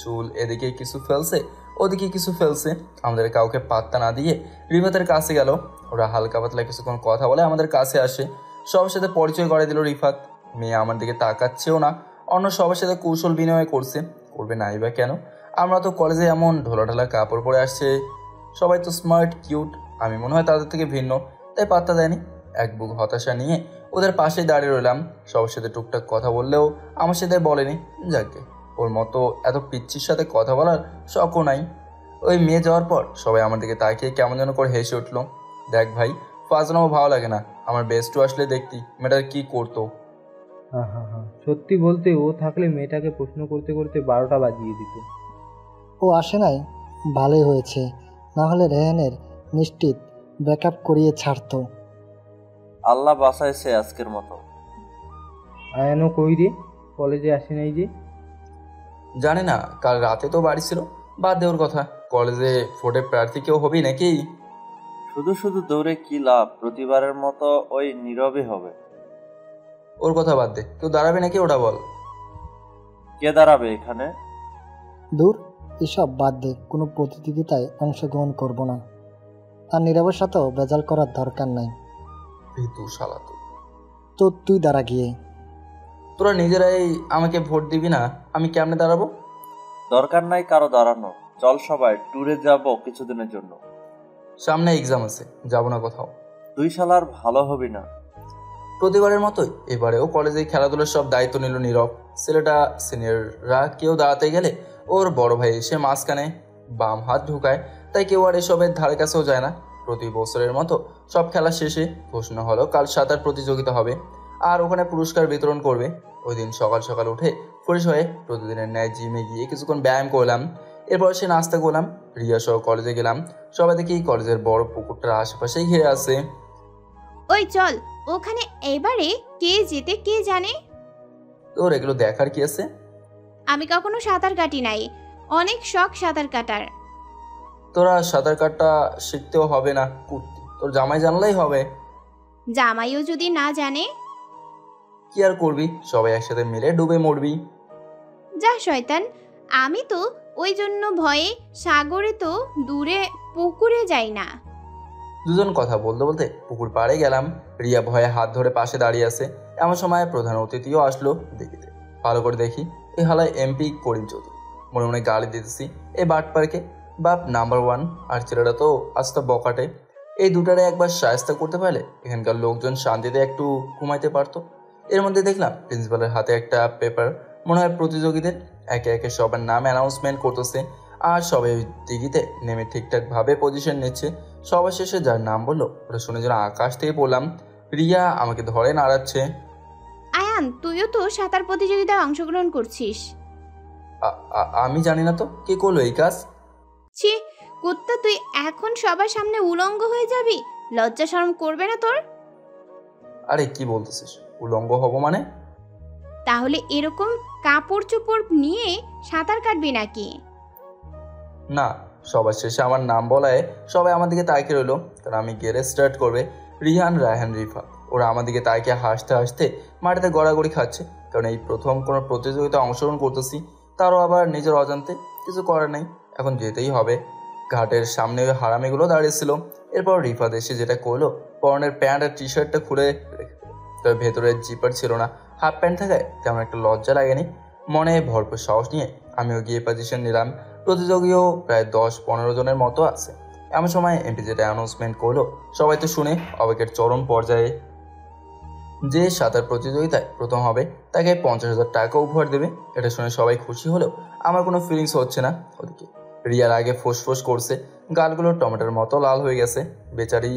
চুল এদিকে কিছু ফেলছে ওদিকে কিছু ফেলছে। আমাদের কাউকে পাত্তা না দিয়ে রিফাতের কাছে গেল। ওরা হালকা পাতলা কিছুক্ষণ কথা বলে আমাদের কাছে আসে। সবার সাথে পরিচয় করে দিল রিফাত। মেয়ে আমার দিকে তাকাচ্ছেও না, অন্য সবার সাথে কৌশল বিনিময় করছে। করবে নাই বা কেন? আমরা তো কলেজে এমন ঢোলাঢালা কাপড় পরে আসছে। সবাই তো স্মার্ট কিউট, আমি মনে হয় তাদের থেকে ভিন্ন, তাই পাত্তা দেয়নি। এক বুক হতাশা নিয়ে ওদের পাশে দাঁড়িয়ে রইলাম। সবার সাথে টুকটাক কথা বললেও আমার সাথে বলেনি। যাকে, ওর মতো এত পিচ্ছির সাথে কথা বলার শখও নাই। ওই মেয়ে যাওয়ার পর সবাই আমার দিকে তাকিয়ে কেমন যেন করে হেসে উঠলো। দেখ ভাই, ফাজলামো ভালো লাগে না। আমার বেস্টু আসলে দেখতি মেয়েটার কি করতো। হ্যাঁ, সত্যি বলতে ও থাকলে মেয়েটাকে প্রশ্ন করতে করতে 12টা বাজিয়ে দিত। ও আসে নাই, ভালোই হয়েছে, না হলে রেহানের নিশ্চিত ব্রেকআপ করিয়ে ছাড়তো। আল্লাহ বাঁচাইছে আজকের মতো। আয়ানও কই রে? কলেজে আসে নাই যে? জানি না, কাল রাতে তো বাড়ি ছিল। বাদ দে ওর কথা। কলেজে ফোর্টে প্রার্থী কেউ হবি নাকি? শুধু শুধু দৌড়ে কি লাভ, প্রতিবারের মতো ওই নীরবে হবে। ওর কথা বাদ দে, কেউ দাঁড়াবে নাকি ওটা বল। কে দাঁড়াবে এখানে? দূর, এসব বাদ দে, কোনো প্রতিযোগিতায় অংশগ্রহণ করব না। আর নীরবের সাথেও বেজাল করার দরকার নাই। ভিতু শালা তো তুই দাঁড়া গিয়ে। তোরা নিজেরাই আমাকে ভোট দিবি না, আমি কেমনে দাঁড়াবো? দরকার নাই কারো দাঁড়ানো, চল সবাই ট্যুরে যাব কিছুদিনের জন্য। সামনে এক্সাম আছে, যাব না কোথাও। তুই শালার ভালো হবি না। প্রতিবারের মতোই এবারেও কলেজে খেলাধুলার সব দায়িত্ব নিল নীরব। ছেলেটা সিনিয়ররা কেউ দাঁড়াতে গেলে ওর বড় ভাই এসে মাঝখানে বাম হাত ঢুকায়, তাই কেউ আর এসবের ধারে কাছেও যায় না। প্রতি বছরের মতো সব খেলা শেষে ঘোষণা হলো কাল সাঁতার প্রতিযোগিতা হবে, আর ওখানে পুরস্কার বিতরণ করবে। ওই দিন সকাল সকাল উঠে ফ্রেশ হয়ে প্রতিদিনের ন্যায় জিমে গিয়ে কিছুক্ষণ ব্যায়াম করলাম। এরপর সে নাস্তা করলাম। রিয়া সহ কলেজে গেলাম। সবাই দেখি কলেজের বড় পুকুরটার আশেপাশেই ঘিরে আছে। ওই চল, ওখানে এবারে কে জিতে কে জানে। তোর এগুলো দেখার কি আছে? আমি কখনো সাঁতার কাটি নাই, অনেক শখ সাঁতার কাটার। তোরা সাঁতার কাটা শিখতেও হবে না কুর্তি, তোর জামাই জানলেই হবে। জামাইও যদি না জানে? কি আর করবি, সবাই একসাথে মিলে ডুবে মরবি। যা শয়তান, আমি তো ওই জন্য ভয়ে সাগরে তো দূরে পুকুরে যাই না। দুজন কথা বলতে বলতে পুকুর পাড়ে গেলাম। রিয়া ভয়ে হাত ধরে পাশে দাঁড়িয়ে আছে। এমন সময় প্রধান অতিথিও আসলো দেখিতে। ভালো করে দেখি এই হালায় এমপি করিম চৌধুরী। মনে মনে গালি দিতেছি এই বাটপারকে, বাপ নাম্বার 1, আর ছেলেটা তো আস্তা বকাটে। এই দুটারে একবার সায়স্তা করতে পারলে এখানকার লোকজন শান্তিতে একটু ঘুমাইতে পারতো। এর মধ্যে দেখলাম প্রিন্সিপালের হাতে একটা পেপার, মনে হয় প্রতিযোগীদের একে একে সবার নাম অ্যানাউন্সমেন্ট করতেছে, আর সবাই ওই দিঘিতে নেমে ঠিকঠাকভাবে পজিশন নিচ্ছে। সবার শেষে যার নাম বললো ওটা শুনে যেন আকাশ থেকে পড়লাম। রিয়া আমাকে ধরে নাড়াচ্ছে। আয়ান, তুইও তো সাঁতার প্রতিযোগিতায় অংশগ্রহণ করছিস। আমি জানি না তো, কে করলো এই কাজ? ছি কুত্তা, তুই এখন সবার সামনে উলঙ্গ হয়ে যাবি, লজ্জা শরম করবে না তোর? আরে কি বলতেছিস, উলঙ্গ হব মানে? তাহলে এরকম কাপড় চোপড় নিয়ে সাঁতার কাটবি নাকি? না, সবার শেষে আমার নাম বলায় সবাই আমার দিকে তাকিয়ে রইলো, কারণ আমি গেলে স্টার্ট করবে। রিহান, রায়হান, রিফা ওরা আমার দিকে তাকিয়ে হাসতে হাসতে মাটিতে গড়াগড়ি খাচ্ছে, কারণ এই প্রথম কোনো প্রতিযোগিতায় অংশগ্রহণ করতেছি, তারও আবার নিজের অজান্তে। কিছু করার নেই, এখন যেতেই হবে। ঘাটের সামনে ওই হারামিগুলো দাঁড়িয়েছিল। এরপর রিফা দেশে যেটা করলো, পরনের প্যান্ট আর টি শার্টটা খুলে রেখে, তবে ভেতরের জিপার ছিল না, হাফ প্যান্ট থাকায় তেমন একটা লজ্জা লাগেনি। মনে ভরপুর সাহস নিয়ে আমিও গিয়ে পজিশন নিলাম। প্রতিযোগীও প্রায় 10-15 জনের মতো আছে। এমন সময় এমপি যেটা অ্যানাউন্সমেন্ট করলো, সবাই তো শুনে অবাকের চরম পর্যায়ে। যে সাঁতার প্রতিযোগিতায় প্রথম হবে তাকে 50,000 টাকা উপহার দেবে। এটা শুনে সবাই খুশি হলেও আমার কোনো ফিলিংস হচ্ছে না। ওদিকে রিয়ার আগে ফোঁস করছে, গালগুলো টমেটোর মতো লাল হয়ে গেছে। বেচারি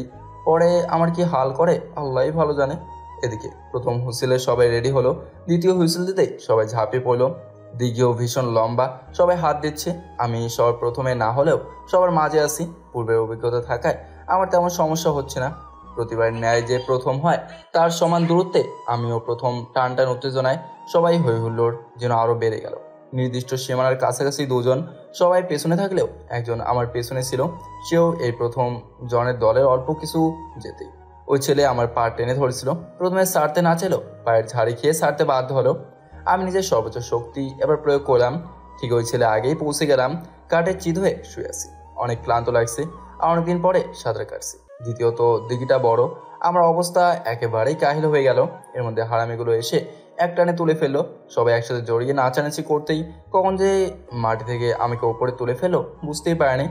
পরে আমার কি হাল করে আল্লাহই ভালো জানে। এদিকে প্রথম হুইসেলে সবাই রেডি হলো, দ্বিতীয় হুইসেল দিতেই সবাই ঝাঁপিয়ে পড়লো। দিঘিও ভীষণ লম্বা, সবাই হাত দিচ্ছে। আমি সবার প্রথমে না হলেও সবার মাঝে আসি। পূর্বের অভিজ্ঞতা থাকায় আমার তেমন সমস্যা হচ্ছে না। প্রতিবার ন্যায় যে প্রথম হয় তার সমান দূরত্বে আমিও প্রথম টান উত্তেজনায় সবাই হই হুল্লোড় যেন আরও বেড়ে গেল। নির্দিষ্ট সীমানার কাছাকাছি দুজন, সবাই পেছনে থাকলেও একজন আমার পেছনে ছিল। সেও এই প্রথম জনের দলের অল্প কিছু যেতেই ওই ছেলে আমার পা টেনে ধরেছিল। প্রথমে ছাড়তে না চাইলেও পায়ের ঝাড়ি খেয়ে ছাড়তে বাধ্য হলো। আমি নিজের সর্বোচ্চ শক্তি এবার প্রয়োগ করলাম। ঠিক ওই ছেলে আগেই পৌঁছে গেলাম। কাঠের চিত হয়ে শুয়ে আছি, অনেক ক্লান্ত লাগছে, অনেকদিন পরে সাঁতার কাটছি। দ্বিতীয়ত দিঘিটা বড়, আমার অবস্থা একেবারেই কাহিল হয়ে গেল। এর মধ্যে হারামিগুলো এসে এক টানে তুলে ফেললো। সবাই একসাথে জড়িয়ে নাচানাচি করতেই কখন যে মাটি থেকে আমাকে ওপরে তুলে ফেললো বুঝতেই পারেনি।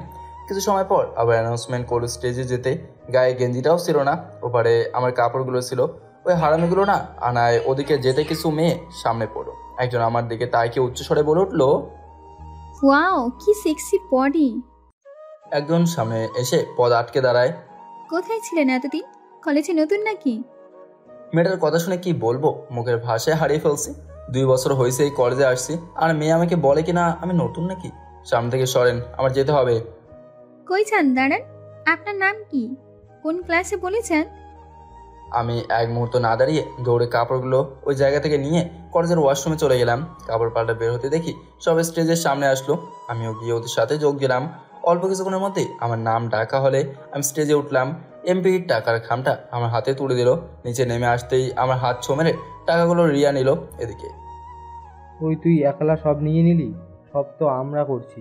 কিছু সময় পর আবার অ্যানাউন্সমেন্ট করলো স্টেজে যেতে। গায়ে গেঞ্জিটাও ছিল না, ওপারে আমার কাপড়গুলো ছিল। ওই হারামিগুলো না আনায় ওদিকে যেতে কিছু মেয়ে সামনে পড়লো। একজন আমার দিকে তাকিয়ে উচ্চস্বরে বলে উঠলো, ওয়াও কি সেক্সি বডি। একজন সামনে এসে পদ আটকে দাঁড়ায়। কোথায় ছিলেন এতদিন? কলেজে নতুন নাকি? মেয়েটার কথা শুনে কি বলবো, মুখের ভাষায় হারিয়ে ফেলছি। 2 বছর হয়েছে এই কলেজে আসছি, আর মেয়ে আমাকে বলে কিনা আমি নতুন নাকি। সামনে থেকে সরেন, আমার যেতে হবে। কই চান, দাঁড়ান। আপনার নাম কি? কোন ক্লাসে বলেছেন? আমি এক মুহূর্ত না দাঁড়িয়ে দৌড়ে কাপড়গুলো ওই জায়গা থেকে নিয়ে কলেজের ওয়াশরুমে চলে গেলাম। কাপড় পাল্টা বের হতে দেখি সব স্টেজের সামনে আসলো। আমিও গিয়ে ওদের সাথে যোগ দিলাম। অল্প কিছুক্ষণের মধ্যেই আমার নাম ডাকা হলে আমি স্টেজে উঠলাম। এমপি টাকার খামটা আমার হাতে তুলে দিল। নিচে নেমে আসতেই আমার হাত ছো মেরে টাকাগুলো রিয়া নিল। এদিকে ওই তুই একলা সব নিয়ে নিলি? সব তো আমরা করছি।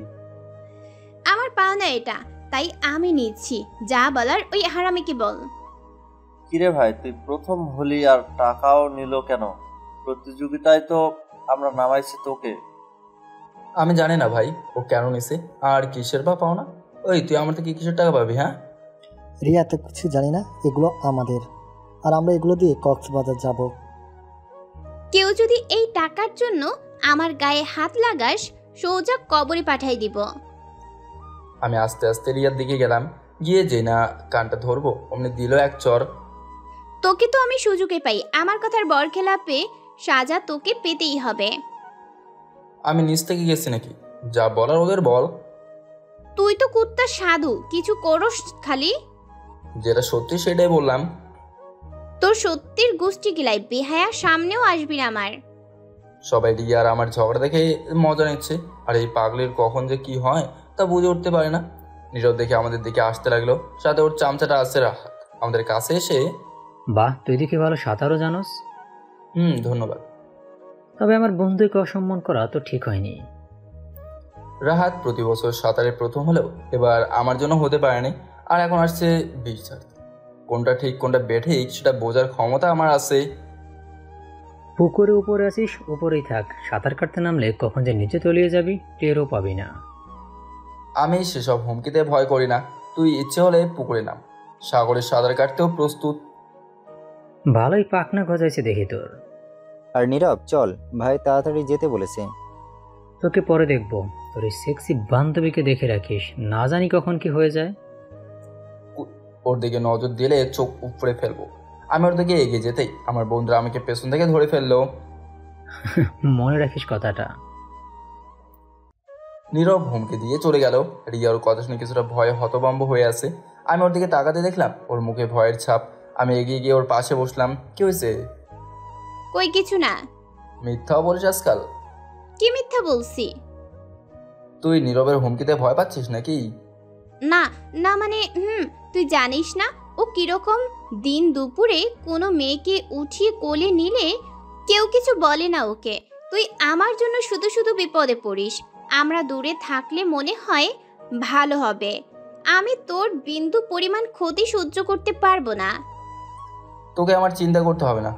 আমার পাওনা এটা, তাই আমি নিচ্ছি। যা বলার ওই হারামিকে বল। কিরে ভাই, তুই প্রথম হলি আর টাকাও নিল কেন? প্রতিযোগিতায় তো আমরা নামাইছি তোকে। আমি জানি না ভাই ও কেন নিছে আর কিসের বা পাও না। ওই তুই আমার থেকে কিসের টাকা পাবি? হ্যাঁ রিয়া, তো কিছু জানি না, এগুলো আমাদের, আর আমরা এগুলো দিয়ে কক্সবাজার যাব। কেউ যদি এই টাকার জন্য আমার গায়ে হাত লাগাস, সোজা কবরে পাঠাই দিব। আমি আস্তে আস্তে রিয়ার দিকে গেলাম। গিয়ে যে না কানটা ধরবো অমনি দিল এক চর। তোকে তো আমি সুযোগে পাই, আমার কথার বরখেলাপে সাজা তোকে পেতেই হবে। আমি নিচ থেকে গেছি নাকি? যা বলার ওদের বল। তুই তো কুত্তা সাধু, কিছু করস খালি। যেটা সত্যি সেটাই বললাম। তোর সত্যির গোষ্ঠী গিলাই বেহায়া, সামনেও আসবি না আমার। সবাই রিয়া আর আমার ঝগড়া দেখে মজা নিচ্ছে, আর এই পাগলের কখন যে কি হয় তা বুঝে উঠতে পারে না। নীরব দেখে আমাদের দিকে আসতে লাগলো, সাথে ওর চামচাটা আসছে রাহাত। আমাদের কাছে এসে, বাহ, তুই দেখি ভালো সাঁতারও জানোস। ধন্যবাদ। তবে আমার বন্ধুকে অসম্মান করা তো ঠিক হয়নি। রাহাত প্রতি বছর সাঁতারে প্রথম হলেও এবার আমার জন্য হতে পারেনি, আর এখন আসছে বিশ্বাস। কোনটা ঠিক কোনটা বেঠিক সেটা বোঝার ক্ষমতা আমার আছে। পুকুরে উপরে আছিস, উপরেই থাক। সাঁতার কাটতে নামলে কখন যে নিচে তলিয়ে যাবি টেরও পাবি না। আমি সেসব হুমকিতে ভয় করি না। তুই ইচ্ছে হলে পুকুরে নাম, সাগরে সাঁতার কাটতেও প্রস্তুত। ভালোই পাখনা গজাইছে দেখি তোর। আর নীরব, চল, ভাই তাড়াতাড়ি যেতে বলেছে। তোকে পরে দেখবো। তোর এই সেক্সি বান্ধবীকে দেখে রাখিস, না জানি কখন কি হয়ে যায়। ওর দিকে নজর দিলে চোখ উপড়ে ফেলবো। আমি ওর দিকে এগিয়ে যেতেই আমার বন্ধুরা আমাকে পেছন থেকে ধরে ফেললো। মনে রাখিস কথাটা। নীরব হুমকি দিয়ে চলে গেল। রিয়া ওর কথা শুনে কিছুটা ভয়ে হতভম্ব হয়ে আছে। আমি ওর দিকে তাকাতে দেখলাম ওর মুখে ভয়ের ছাপ। আমি এগিয়ে গিয়ে ওর পাশে বসলাম। কি হয়েছে? কই কিছু না। মিথ্যাও বলিস আজকাল। কি মিথ্যা বলছি? তুই নীরবের হুমকিতে ভয় পাচ্ছিস নাকি? না না, মানে তুই জানিস না ও কিরকম। দিন দুপুরে কোনো মেয়েকে উঠিয়ে কোলে নিলে কেউ কিছু বলে না ওকে। তুই আমার জন্য শুধু শুধু বিপদে পড়িস। আমরা দূরে থাকলে মনে হয় ভালো হবে। আমি তোর বিন্দু পরিমাণ ক্ষতি সহ্য করতে পারবো না। তোকে আমার চিন্তা করতে হবে না।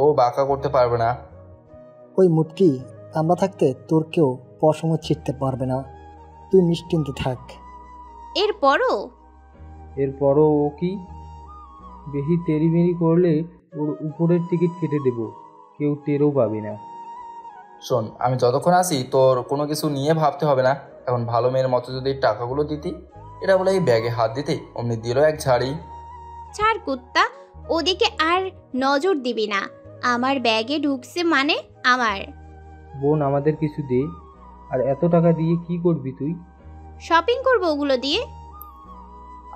ও বাঁকা করতে পারবে না। ওই মুটকি, আমরা থাকতে তোর কেউ পশম ছিটতে পারবে না। তুই নিশ্চিন্তে থাক। এরপরও ও কি বেশি তেড়িমেড়ি করলে ওর উপরের টিকিট কেটে দেব, কেউ টেরও পাবি না। শোন, আমি যতক্ষণ আসি তোর কোনো কিছু নিয়ে ভাবতে হবে না। এখন ভালো মেয়ের মতো যদি টাকাগুলো দিতি, এটা বলে এই ব্যাগে হাত দিতে অমনি দিল এক ঝাড়ি। ছাড় কুত্তা, ওদিকে আর নজর দিবি না। আমার ব্যাগে ঢুকছে মানে আমার। বোন, আমাদের কিছু দে। আর এত টাকা দিয়ে কি করবি তুই? শপিং করবো ওগুলো দিয়ে।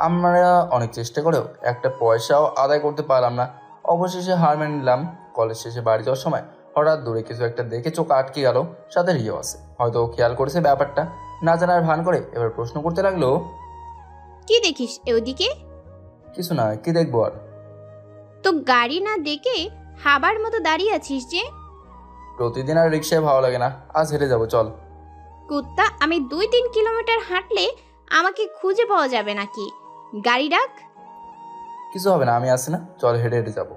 আমরা অনেক চেষ্টা করেও একটা পয়সাও আদায় করতে পারলাম না। অবশেষে হার মেনে নিলাম। কলেজ শেষে বাড়ি যাওয়ার সময় হঠাৎ দূরে কিছু একটা দেখে চোখ আটকে গেল। সাথে রিও আছে, হয়তো ও খেয়াল করেছে ব্যাপারটা। না জানার ভান করে এবার প্রশ্ন করতে লাগলো, কি দেখিস ওদিকে? কিছু না, কি দেখবো আর? তো গাড়ি না দেখে হাবার মতো দাঁড়িয়ে আছিস যে? প্রতিদিন আর রিক্সায় ভালো লাগে না, আজ হেঁটে যাবো, চল। কুত্তা, আমি 2-3 কিলোমিটার হাঁটলে আমাকে খুঁজে পাওয়া যাবে নাকি? গাড়ি ডাক। কিছু হবে না, আমি আসি না, চল হেঁটে হেঁটে যাবো।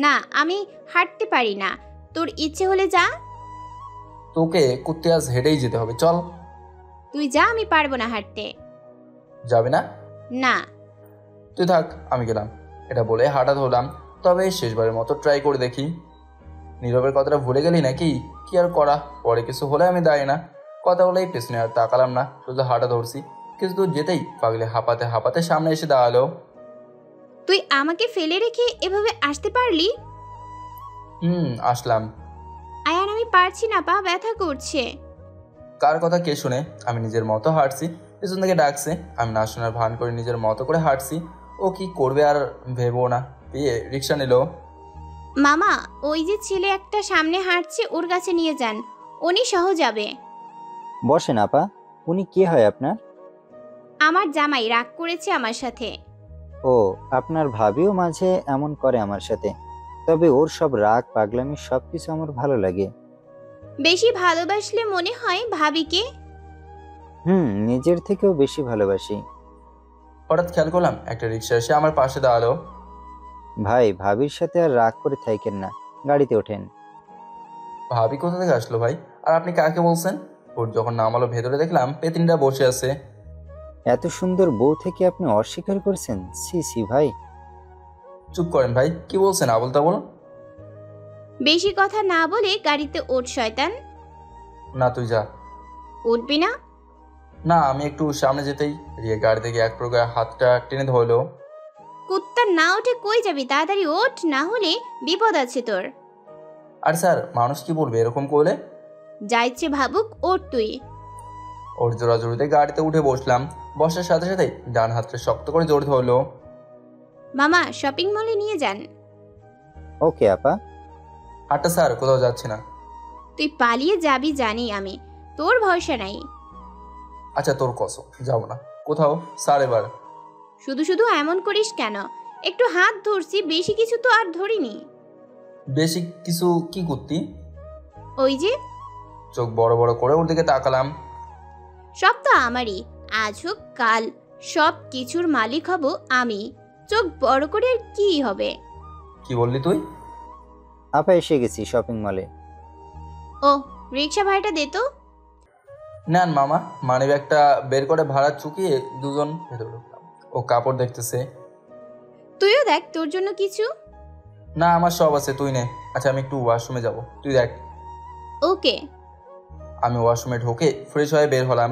না, আমি হাঁটতে পারি না। তোর ইচ্ছে হলে যা। তোকে কুত্তে আজ হেঁটেই যেতে হবে, চল। তুই যা, আমি পারবো না হাঁটতে। যাবে না? না। তুই থাক, আমি গেলাম। এটা বলে হাঁটা ধরলাম। তবে শেষবারের মতো ট্রাই করে দেখি। নীরবের কথাটা ভুলে গেলি নাকি? কি আর করা, পরে কিছু হলে আমি দাঁড়িয়ে না। কথা বলেই পেছনে আর তাকালাম না, শুধু হাঁটা ধরছি। কিছু দূর যেতেই পাগলে হাঁপাতে হাঁপাতে সামনে এসে দাঁড়ালো। তুই আমাকে ফেলে রেখে এভাবে আসতে পারলি? আসলাম। আয়ান, আমি পারছি না, পা ব্যথা করছে। কার কথা কে শুনে? আমি নিজের মতো হাঁটছি, পেছন থেকে ডাকছে। আমি না শোনার ভান করে নিজের মতো করে হাঁটছি। ও কি করবে আর ভেবো না পেয়ে রিক্সা নিল। মামা, ওই যে ছেলে একটা সামনে হাঁটছে, ওর কাছে নিয়ে যান, উনি সহ যাবে। বসেন আপা, উনি কে হয় আপনার? আমার জামাই, রাগ করেছে আমার সাথে। ও, আপনার ভাবিও মাঝে এমন করে আমার সাথে। তবে ওর সব রাগ পাগলামি সবকিছু আমার ভালো লাগে। বেশি ভালোবাসলে মনে হয় ভাবিকে। নিজের থেকেও বেশি ভালোবাসি। হঠাৎ খেয়াল করলাম একটা রিক্সা এসে আমার পাশে দাঁড়ালো। ভাই, ভাবির সাথে আর রাগ করে থাকেন না, গাড়িতে ওঠেন। ভাবি কোথা থেকে আসলো ভাই? আর আপনি কাকে বলছেন? ওর যখন নামালো ভেতরে দেখলাম পেতিনটা বসে আছে। এত সুন্দর বউ থেকে আপনি অস্বীকার করছেন? সি সি ভাই। চুপ করেন ভাই, কি বলছেন আবল তাবল? বেশি কথা না বলে গাড়িতে ওঠ শয়তান। না, তুই যা। উঠবি না? না, আমি একটু সামনে যেতেই রিয়া গাড়ি থেকে এক প্রকার হাতটা টেনে ধরলো। কুত্তা, না উঠে কই যাবি? তাড়াতাড়ি ওঠ, না হলে বিপদ আছে তোর। আর স্যার, মানুষ কি বলবে এরকম করলে? যা ইচ্ছে ভাবুক, ওঠ তুই। ওর জোড়াজোড়িতে গাড়িতে উঠে বসলাম। বসার সাথে সাথে ডান হাতটা শক্ত করে জোর ধরলো। মামা, শপিং মলে নিয়ে যান। ওকে আপা। হাটটা স্যার, কোথাও যাচ্ছি না। তুই পালিয়ে যাবি জানি আমি, তোর ভরসা নাই। আচ্ছা তোর কসম, যাবো না কোথাও স্যার। এবার শুধু শুধু এমন করিস কেন? একটু হাত ধরছি, বেশি কিছু তো আর ধরিনি। বেশি কিছু কি করতি? ওই যে। চোখ বড় বড় করে ওর দিকে তাকালাম। সব তো আমারই, আজ হোক কাল সব কিছুর মালিক হব আমি। চোখ বড় করে আর কি হবে? কি বললি তুই? আপা এসে গেছি শপিং মলে। ও, রিক্সা ভাড়াটা দে তো। নেন মামা। মানি ব্যাগটা বের করে ভাড়া চুকিয়ে দুজন ভেতরে ঢুকলাম। ও কাপড় দেখতেছে। তুইও দেখ তোর জন্য কিছু। না আমার সব আছে, তুই নে। আচ্ছা আমি একটু ওয়াশরুমে যাব, তুই দেখ। ওকে। আমি ওয়াশরুমে ঢুকে ফ্রেশ হয়ে বের হলাম।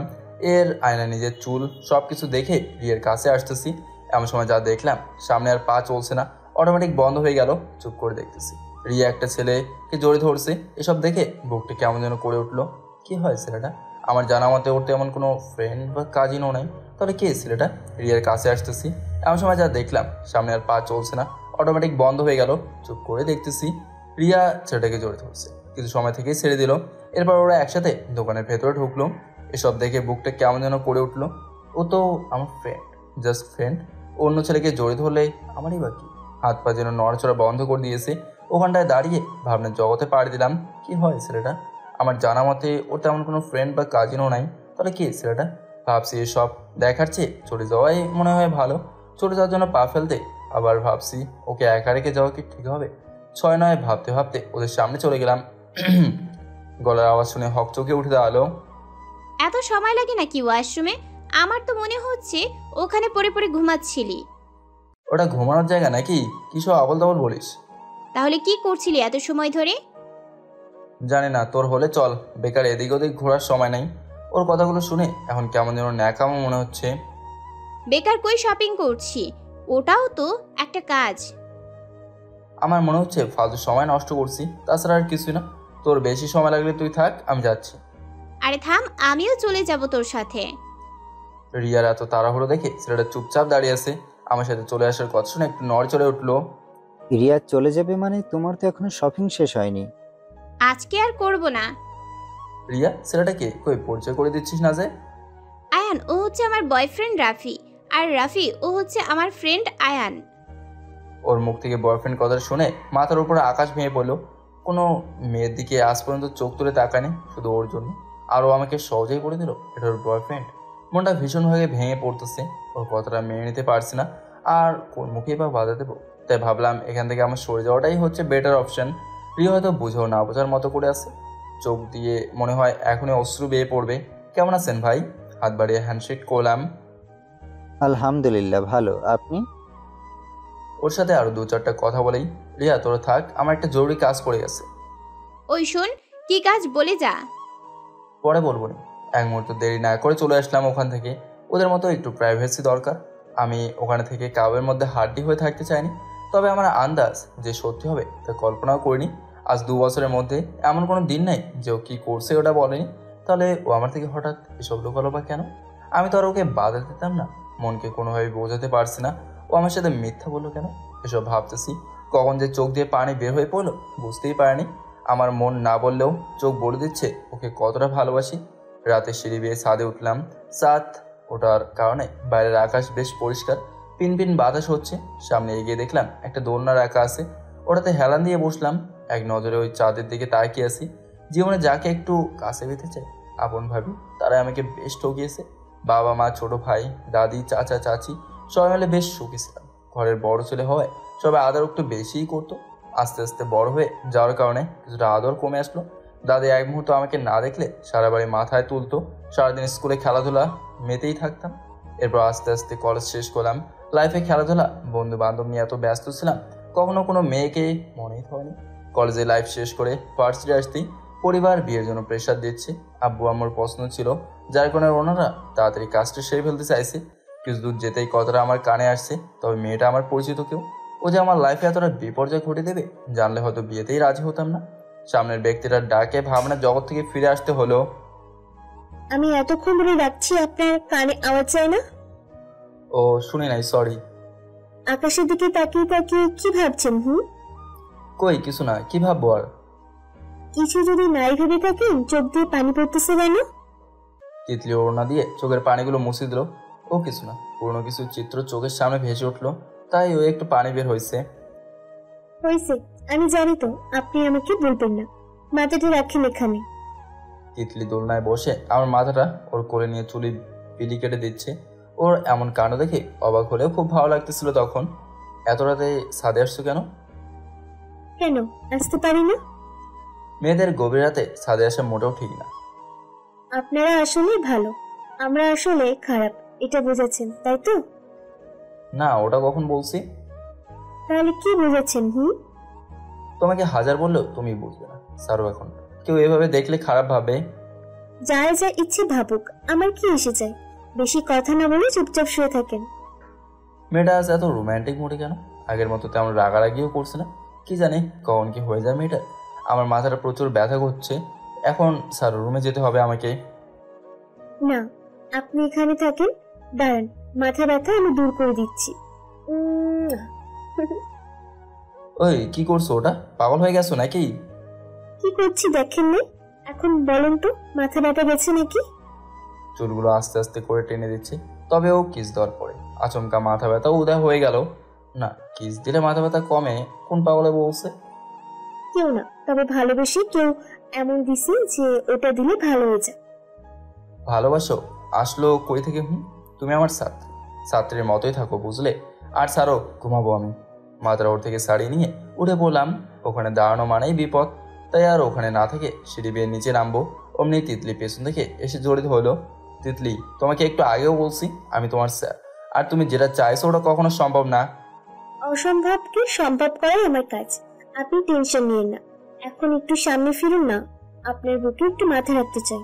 এর আয়না নিজের চুল সব কিছু দেখে রিয়ের কাছে আসতেছি। এমন সময় যা দেখলাম, সামনে আর পা চলছে না, অটোমেটিক বন্ধ হয়ে গেল। চুপ করে দেখতেছি রিয়া একটা ছেলেকে জড়িয়ে ধরছে। এসব দেখে বুকটা কেমন যেন করে উঠলো। কি হয় ছেলেটা? আমার জানা মতে ওর তেমন কোনো ফ্রেন্ড বা কাজিনও নাই। তাহলে কে ছেলেটা? রিয়ার কাছে আসতেছি। এমন সময় যা দেখলাম, সামনে আর পা চলছে না, অটোমেটিক বন্ধ হয়ে গেল। চুপ করে দেখতেছি রিয়া ছেলেটাকে জড়িয়ে ধরছে। কিছু সময় থেকেই ছেড়ে দিল। এরপর ওরা একসাথে দোকানের ভেতরে ঢুকলো। এসব দেখে বুকটা কেমন যেন করে উঠলো। ও তো আমার ফ্রেন্ড, জাস্ট ফ্রেন্ড। অন্য ছেলেকে জড়িয়ে ধরলে আমারই বাকি। হাত পা যেন নড়াচড়া বন্ধ করে দিয়েছে। ওখানটায় দাঁড়িয়ে ভাবনার জগতে পাড়ি দিলাম। কি হয় ছেলেটা? আমার জানা মতে ওর তেমন কোনো ফ্রেন্ড বা কাজিনও নাই। তাহলে কে ছেলেটা? ভাবছি এসব দেখার চেয়ে চলে যাওয়াই মনে হয় ভালো। চলে যাওয়ার জন্য পা ফেলতে আবার ভাবছি ওকে একা রেখে যাওয়া কি ঠিক হবে? 6-9 ভাবতে ভাবতে ওদের সামনে চলে গেলাম। গলার আওয়াজ শুনে হকচকে উঠে দাঁড়ালো। এত সময় লাগে নাকি ওয়াশরুমে? আমার তো মনে হচ্ছে ওখানে পড়ে পড়ে ঘুমাচ্ছিলি। ওটা ঘুমানোর জায়গা নাকি? কিসব আবল তাবল বলিস? তাহলে কি করছিলি এত সময় ধরে? জানি না, তোর হলে চল। বেকার এদিক ওদিক ঘোরার সময় নাই। ওর কথাগুলো শুনে এখন কেমন যেন ন্যাকামো মনে হচ্ছে। বেকার কই শপিং করছি? ওটাও তো একটা কাজ। আমার মনে হচ্ছে ফালতু সময় নষ্ট করছি, তাছাড়া আর কিছুই না। তোর বেশি সময় লাগলে তুই থাক, আমি যাচ্ছি। আরে থাম, আমিও চলে যাব তোর সাথে। রিয়ার এত তাড়াহুড়ো দেখে ছেলেটা চুপচাপ দাঁড়িয়ে আছে। আমার সাথে চলে আসার কথা শুনে একটু নড়ে চড়ে উঠলো। রিয়া চলে যাবে মানে? তোমার তো এখনো শপিং শেষ হয়নি। আজকে আর করব না। রিয়া ছেলেটাকে কই পরিচয় করে দিচ্ছিস না যে? আয়ান, ও হচ্ছে আমার বয়ফ্রেন্ড রাফি। আর রাফি, ও হচ্ছে আমার ফ্রেন্ড আয়ান। ওর মুখ থেকে বয়ফ্রেন্ড কথা শুনে মাথার উপরে আকাশ ভেঙে পড়লো। কোনো মেয়ের দিকে আজ পর্যন্ত চোখ তুলে তাকায়নি, শুধু ওর জন্য। আর ও আমাকে সহজেই করে দিল এটা ওর বয়ফ্রেন্ড। মনটা ভীষণভাবে ভেঙে পড়তেছে। ওর কথাটা মেনে নিতে পারছি না, আর কোন মুখেই বা বাধা দেবো। তাই ভাবলাম এখান থেকে আমার সরে যাওয়াটাই হচ্ছে বেটার অপশন। রিয়া হয়তো বুঝেও না বোঝার মতো করে আছে। চোখ দিয়ে মনে হয় এখনই অশ্রু বেয়ে পড়বে। কেমন আছেন ভাই? হাত বাড়িয়ে হ্যান্ডশেক করলাম। আলহামদুলিল্লাহ ভালো, আপনি? ওর সাথে আরো 2-4টা কথা বলেই, রিয়া তোরা থাক, আমার একটা জরুরি কাজ পড়ে গেছে। ওই শোন, কি কাজ বলে যা। পরে বলবো না। এক মুহূর্ত দেরি না করে চলে আসলাম ওখান থেকে। ওদের মতো একটু প্রাইভেসি দরকার। আমি ওখানে থেকে কাবের মধ্যে হাড্ডি হয়ে থাকতে চাইনি। তবে আমার আন্দাজ যে সত্যি হবে তা কল্পনাও করিনি। আজ 2 বছরের মধ্যে এমন কোনো দিন নেই যে ও কী করছে ওটা বলেনি। তাহলে ও আমার থেকে হঠাৎ এসব লুকালো বা কেন? আমি তো আর ওকে বাধা দিতাম না। মনকে কোনোভাবে বোঝাতে পারছি না ও আমার সাথে মিথ্যা বললো কেন। এসব ভাবতেছি, কখন যে চোখ দিয়ে পানি বের হয়ে পড়লো বুঝতেই পারিনি। আমার মন না বললেও চোখ বলে দিচ্ছে ওকে কতটা ভালোবাসি। রাতে সিঁড়ি বেয়ে ছাদে উঠলাম। ছাদ ওঠার কারণে বাইরের আকাশ বেশ পরিষ্কার। পিনপিন বাতাস হচ্ছে। সামনে এগিয়ে দেখলাম একটা দোলনা রাখা আছে। ওটাতে হেলান দিয়ে বসলাম। এক নজরে ওই চাঁদের দিকে তাকিয়ে আছি। জীবনে যাকে একটু কাছে পেতে চাই, আপন ভাবি, তারাই আমাকে বেশ ঠকিয়েছে। বাবা মা, ছোট ভাই, দাদি, চাচা, চাচি সবাই মিলে বেশ সুখী ছিলাম। ঘরের বড় ছেলে হওয়ায় সবাই আদর একটু বেশিই করতো। আস্তে আস্তে বড় হয়ে যাওয়ার কারণে কিছুটা আদর কমে আসলো। দাদি এক মুহূর্ত আমাকে না দেখলে সারা বাড়ি মাথায় তুলতো। সারাদিন স্কুলে খেলাধুলা মেতেই থাকতাম। এরপর আস্তে আস্তে কলেজ শেষ করলাম। লাইফে খেলাধুলা, বন্ধু বান্ধব নিয়ে এত ব্যস্ত ছিলাম, কখনো কোনো মেয়েকে মনেই হয়নি। কলেজে লাইফ শেষ করে ভার্সিটি আসতেই পরিবার বিয়ের জন্য প্রেশার দিচ্ছে। আব্বু আম্মুর পছন্দ ছিল, যার কারণে ওনারা তাড়াতাড়ি কাজটা সেরে ফেলতে চাইছে। কিছু দূর যেতেই কথাটা আমার কানে আসছে, তবে মেয়েটা আমার পরিচিত কেউ। ও যে আমার লাইফে এতটা বিপর্যয় ঘটে দেবে জানলে হয়তো বিয়েতেই রাজি হতাম না। সামনের ব্যক্তিটার ডাকে ভাবনার জগৎ থেকে ফিরে আসতে হলো। আমি এতক্ষণ ধরে ডাকছি, আপনার কানে আওয়াজ যায় না? ও শুনি নাই, সরি। আকাশের দিকে তাকিয়ে তাকিয়ে কি ভাবছেন? কই কিছু না, কি ভাববো আর? কিছু যদি নাই ভেবে থাকেন চোখ দিয়ে পানি পড়তেছে কেন? তিতলি ওড়না দিয়ে চোখের পানিগুলো মুছে দিল। ও কিছু না, পুরনো কিছু চিত্র চোখের সামনে ভেসে উঠলো, তাই ও একটু পানি বের হয়েছে। হয়েছে, আমি জানি তো আপনি আমাকে বলবেন না। মাথাটা রাখেন এখানে। তিতলি দোলনায় বসে আমার মাথাটা ওর কোলে নিয়ে চুলি বিলি কেটে দিচ্ছে। ওর এমন কাণ্ড দেখে অবাক হলেও খুব ভালো লাগতেছিল তখন। এত রাতে ছাদে আসছো কেন? কেন আসতে পারি না? মেয়েদের গভীর রাতে ছাদে আসা মোটেও ঠিক না। আপনারা আসলে ভালো, আমরা আসলে খারাপ, এটা বুঝেছেন তাই তো? না, ওটা কখন বলছি? তাহলে কি বুঝেছেন? তোমাকে হাজার বললেও তুমি বুঝবে না। সারো, এখন কেউ এভাবে দেখলে খারাপ ভাবে। যার যা ইচ্ছে ভাবুক, আমার কি এসে যায়? বেশি কথা না বলে চুপচাপ শুয়ে থাকেন। মেয়েটা আজ এত রোম্যান্টিক মোডে কেন? আগের মতো তেমন রাগারাগিও করছে না। কি জানি কখন কি হয়ে যায় মেয়েটা। আমার মাথাটা প্রচুর ব্যথা করছে। এখন স্যার রুমে যেতে হবে আমাকে। না, আপনি এখানে থাকেন। দাঁড়ান, মাথা ব্যথা আমি দূর করে দিচ্ছি। ওই কি করছো? ওটা পাগল হয়ে গেছো নাকি? কি করছি দেখেন না? এখন বলেন তো, মাথা ব্যথা গেছে নাকি? চুলগুলো আস্তে আস্তে করে টেনে দিচ্ছে, তবে ও কিস দেওয়ার পরে আচমকা মাথা ব্যথা উদয় হয়ে গেল। না, কিস দিলে মাথা ব্যথা কমে? কোন পাগলে বলছে? কেউ না, তবে ভালোবেসে কেউ এমন দিছে যে ওটা দিলে ভালো হয়ে যায়। ভালোবাসো? আসলো কই থেকে? তুমি আমার ছাত্রীর মতোই থাকো, বুঝলে? আর ছাড়ো, ঘুমাবো আমি। মাথাটা ওর থেকে শাড়ি নিয়ে উঠে পড়লাম। ওখানে দাঁড়ানো মানেই বিপদ, তাই আর ওখানে না থেকে সিঁড়ি বেয়ে নিচে নামবো। অমনি তিতলি পেছন থেকে এসে জড়িত হলো। তিতলি, তোমাকে একটু আগেও বলছি আমি তোমার স্যার, আর তুমি যেটা চাইছো ওটা কখনো সম্ভব না। অসম্ভবকে সম্ভব করাই আমার কাজ, আপনি টেনশন নিয়েন না। এখন একটু সামনে ফিরুন না, আপনার বুকে একটু মাথা রাখতে চাই।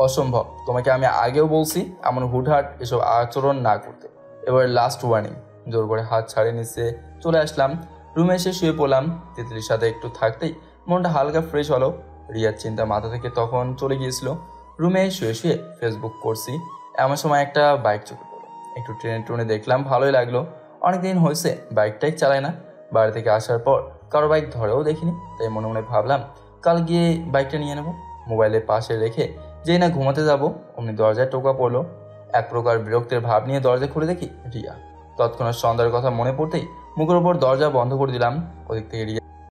অসম্ভব, তোমাকে আমি আগেও বলছি এমন হুটহাট এসব আচরণ না করতে। এবার লাস্ট ওয়ার্নিং। জোর করে হাত ছাড়িয়ে নিচে চলে আসলাম। রুমে এসে শুয়ে পড়লাম। তিতলির সাথে একটু থাকতেই মনটা হালকা ফ্রেশ হলো। রিয়ার চিন্তা মাথা থেকে তখন চলে গিয়েছিল। রুমে শুয়ে শুয়ে ফেসবুক করছি, এমন সময় একটা বাইক চোখে পড়লো। একটু ট্রেনে দেখলাম, ভালোই লাগলো। অনেকদিন হয়েছে বাইকটাই চালাই না। বাড়ি থেকে আসার পর কারো বাইক ধরেও দেখিনি, তাই মনে মনে ভাবলাম কাল গিয়ে বাইকটা নিয়ে নেবো। মোবাইলের পাশে রেখে যেই না ঘুমাতে যাবো, অমনি দরজায় টোকা পড়লো। এক প্রকার বিরক্তের ভাব নিয়ে দরজা খুলে দেখি রিয়া। তৎক্ষণাৎ সন্ধ্যার কথা মনে পড়তেই মুখের ওপর দরজা বন্ধ করে দিলাম। ওদিক থেকে রিয়া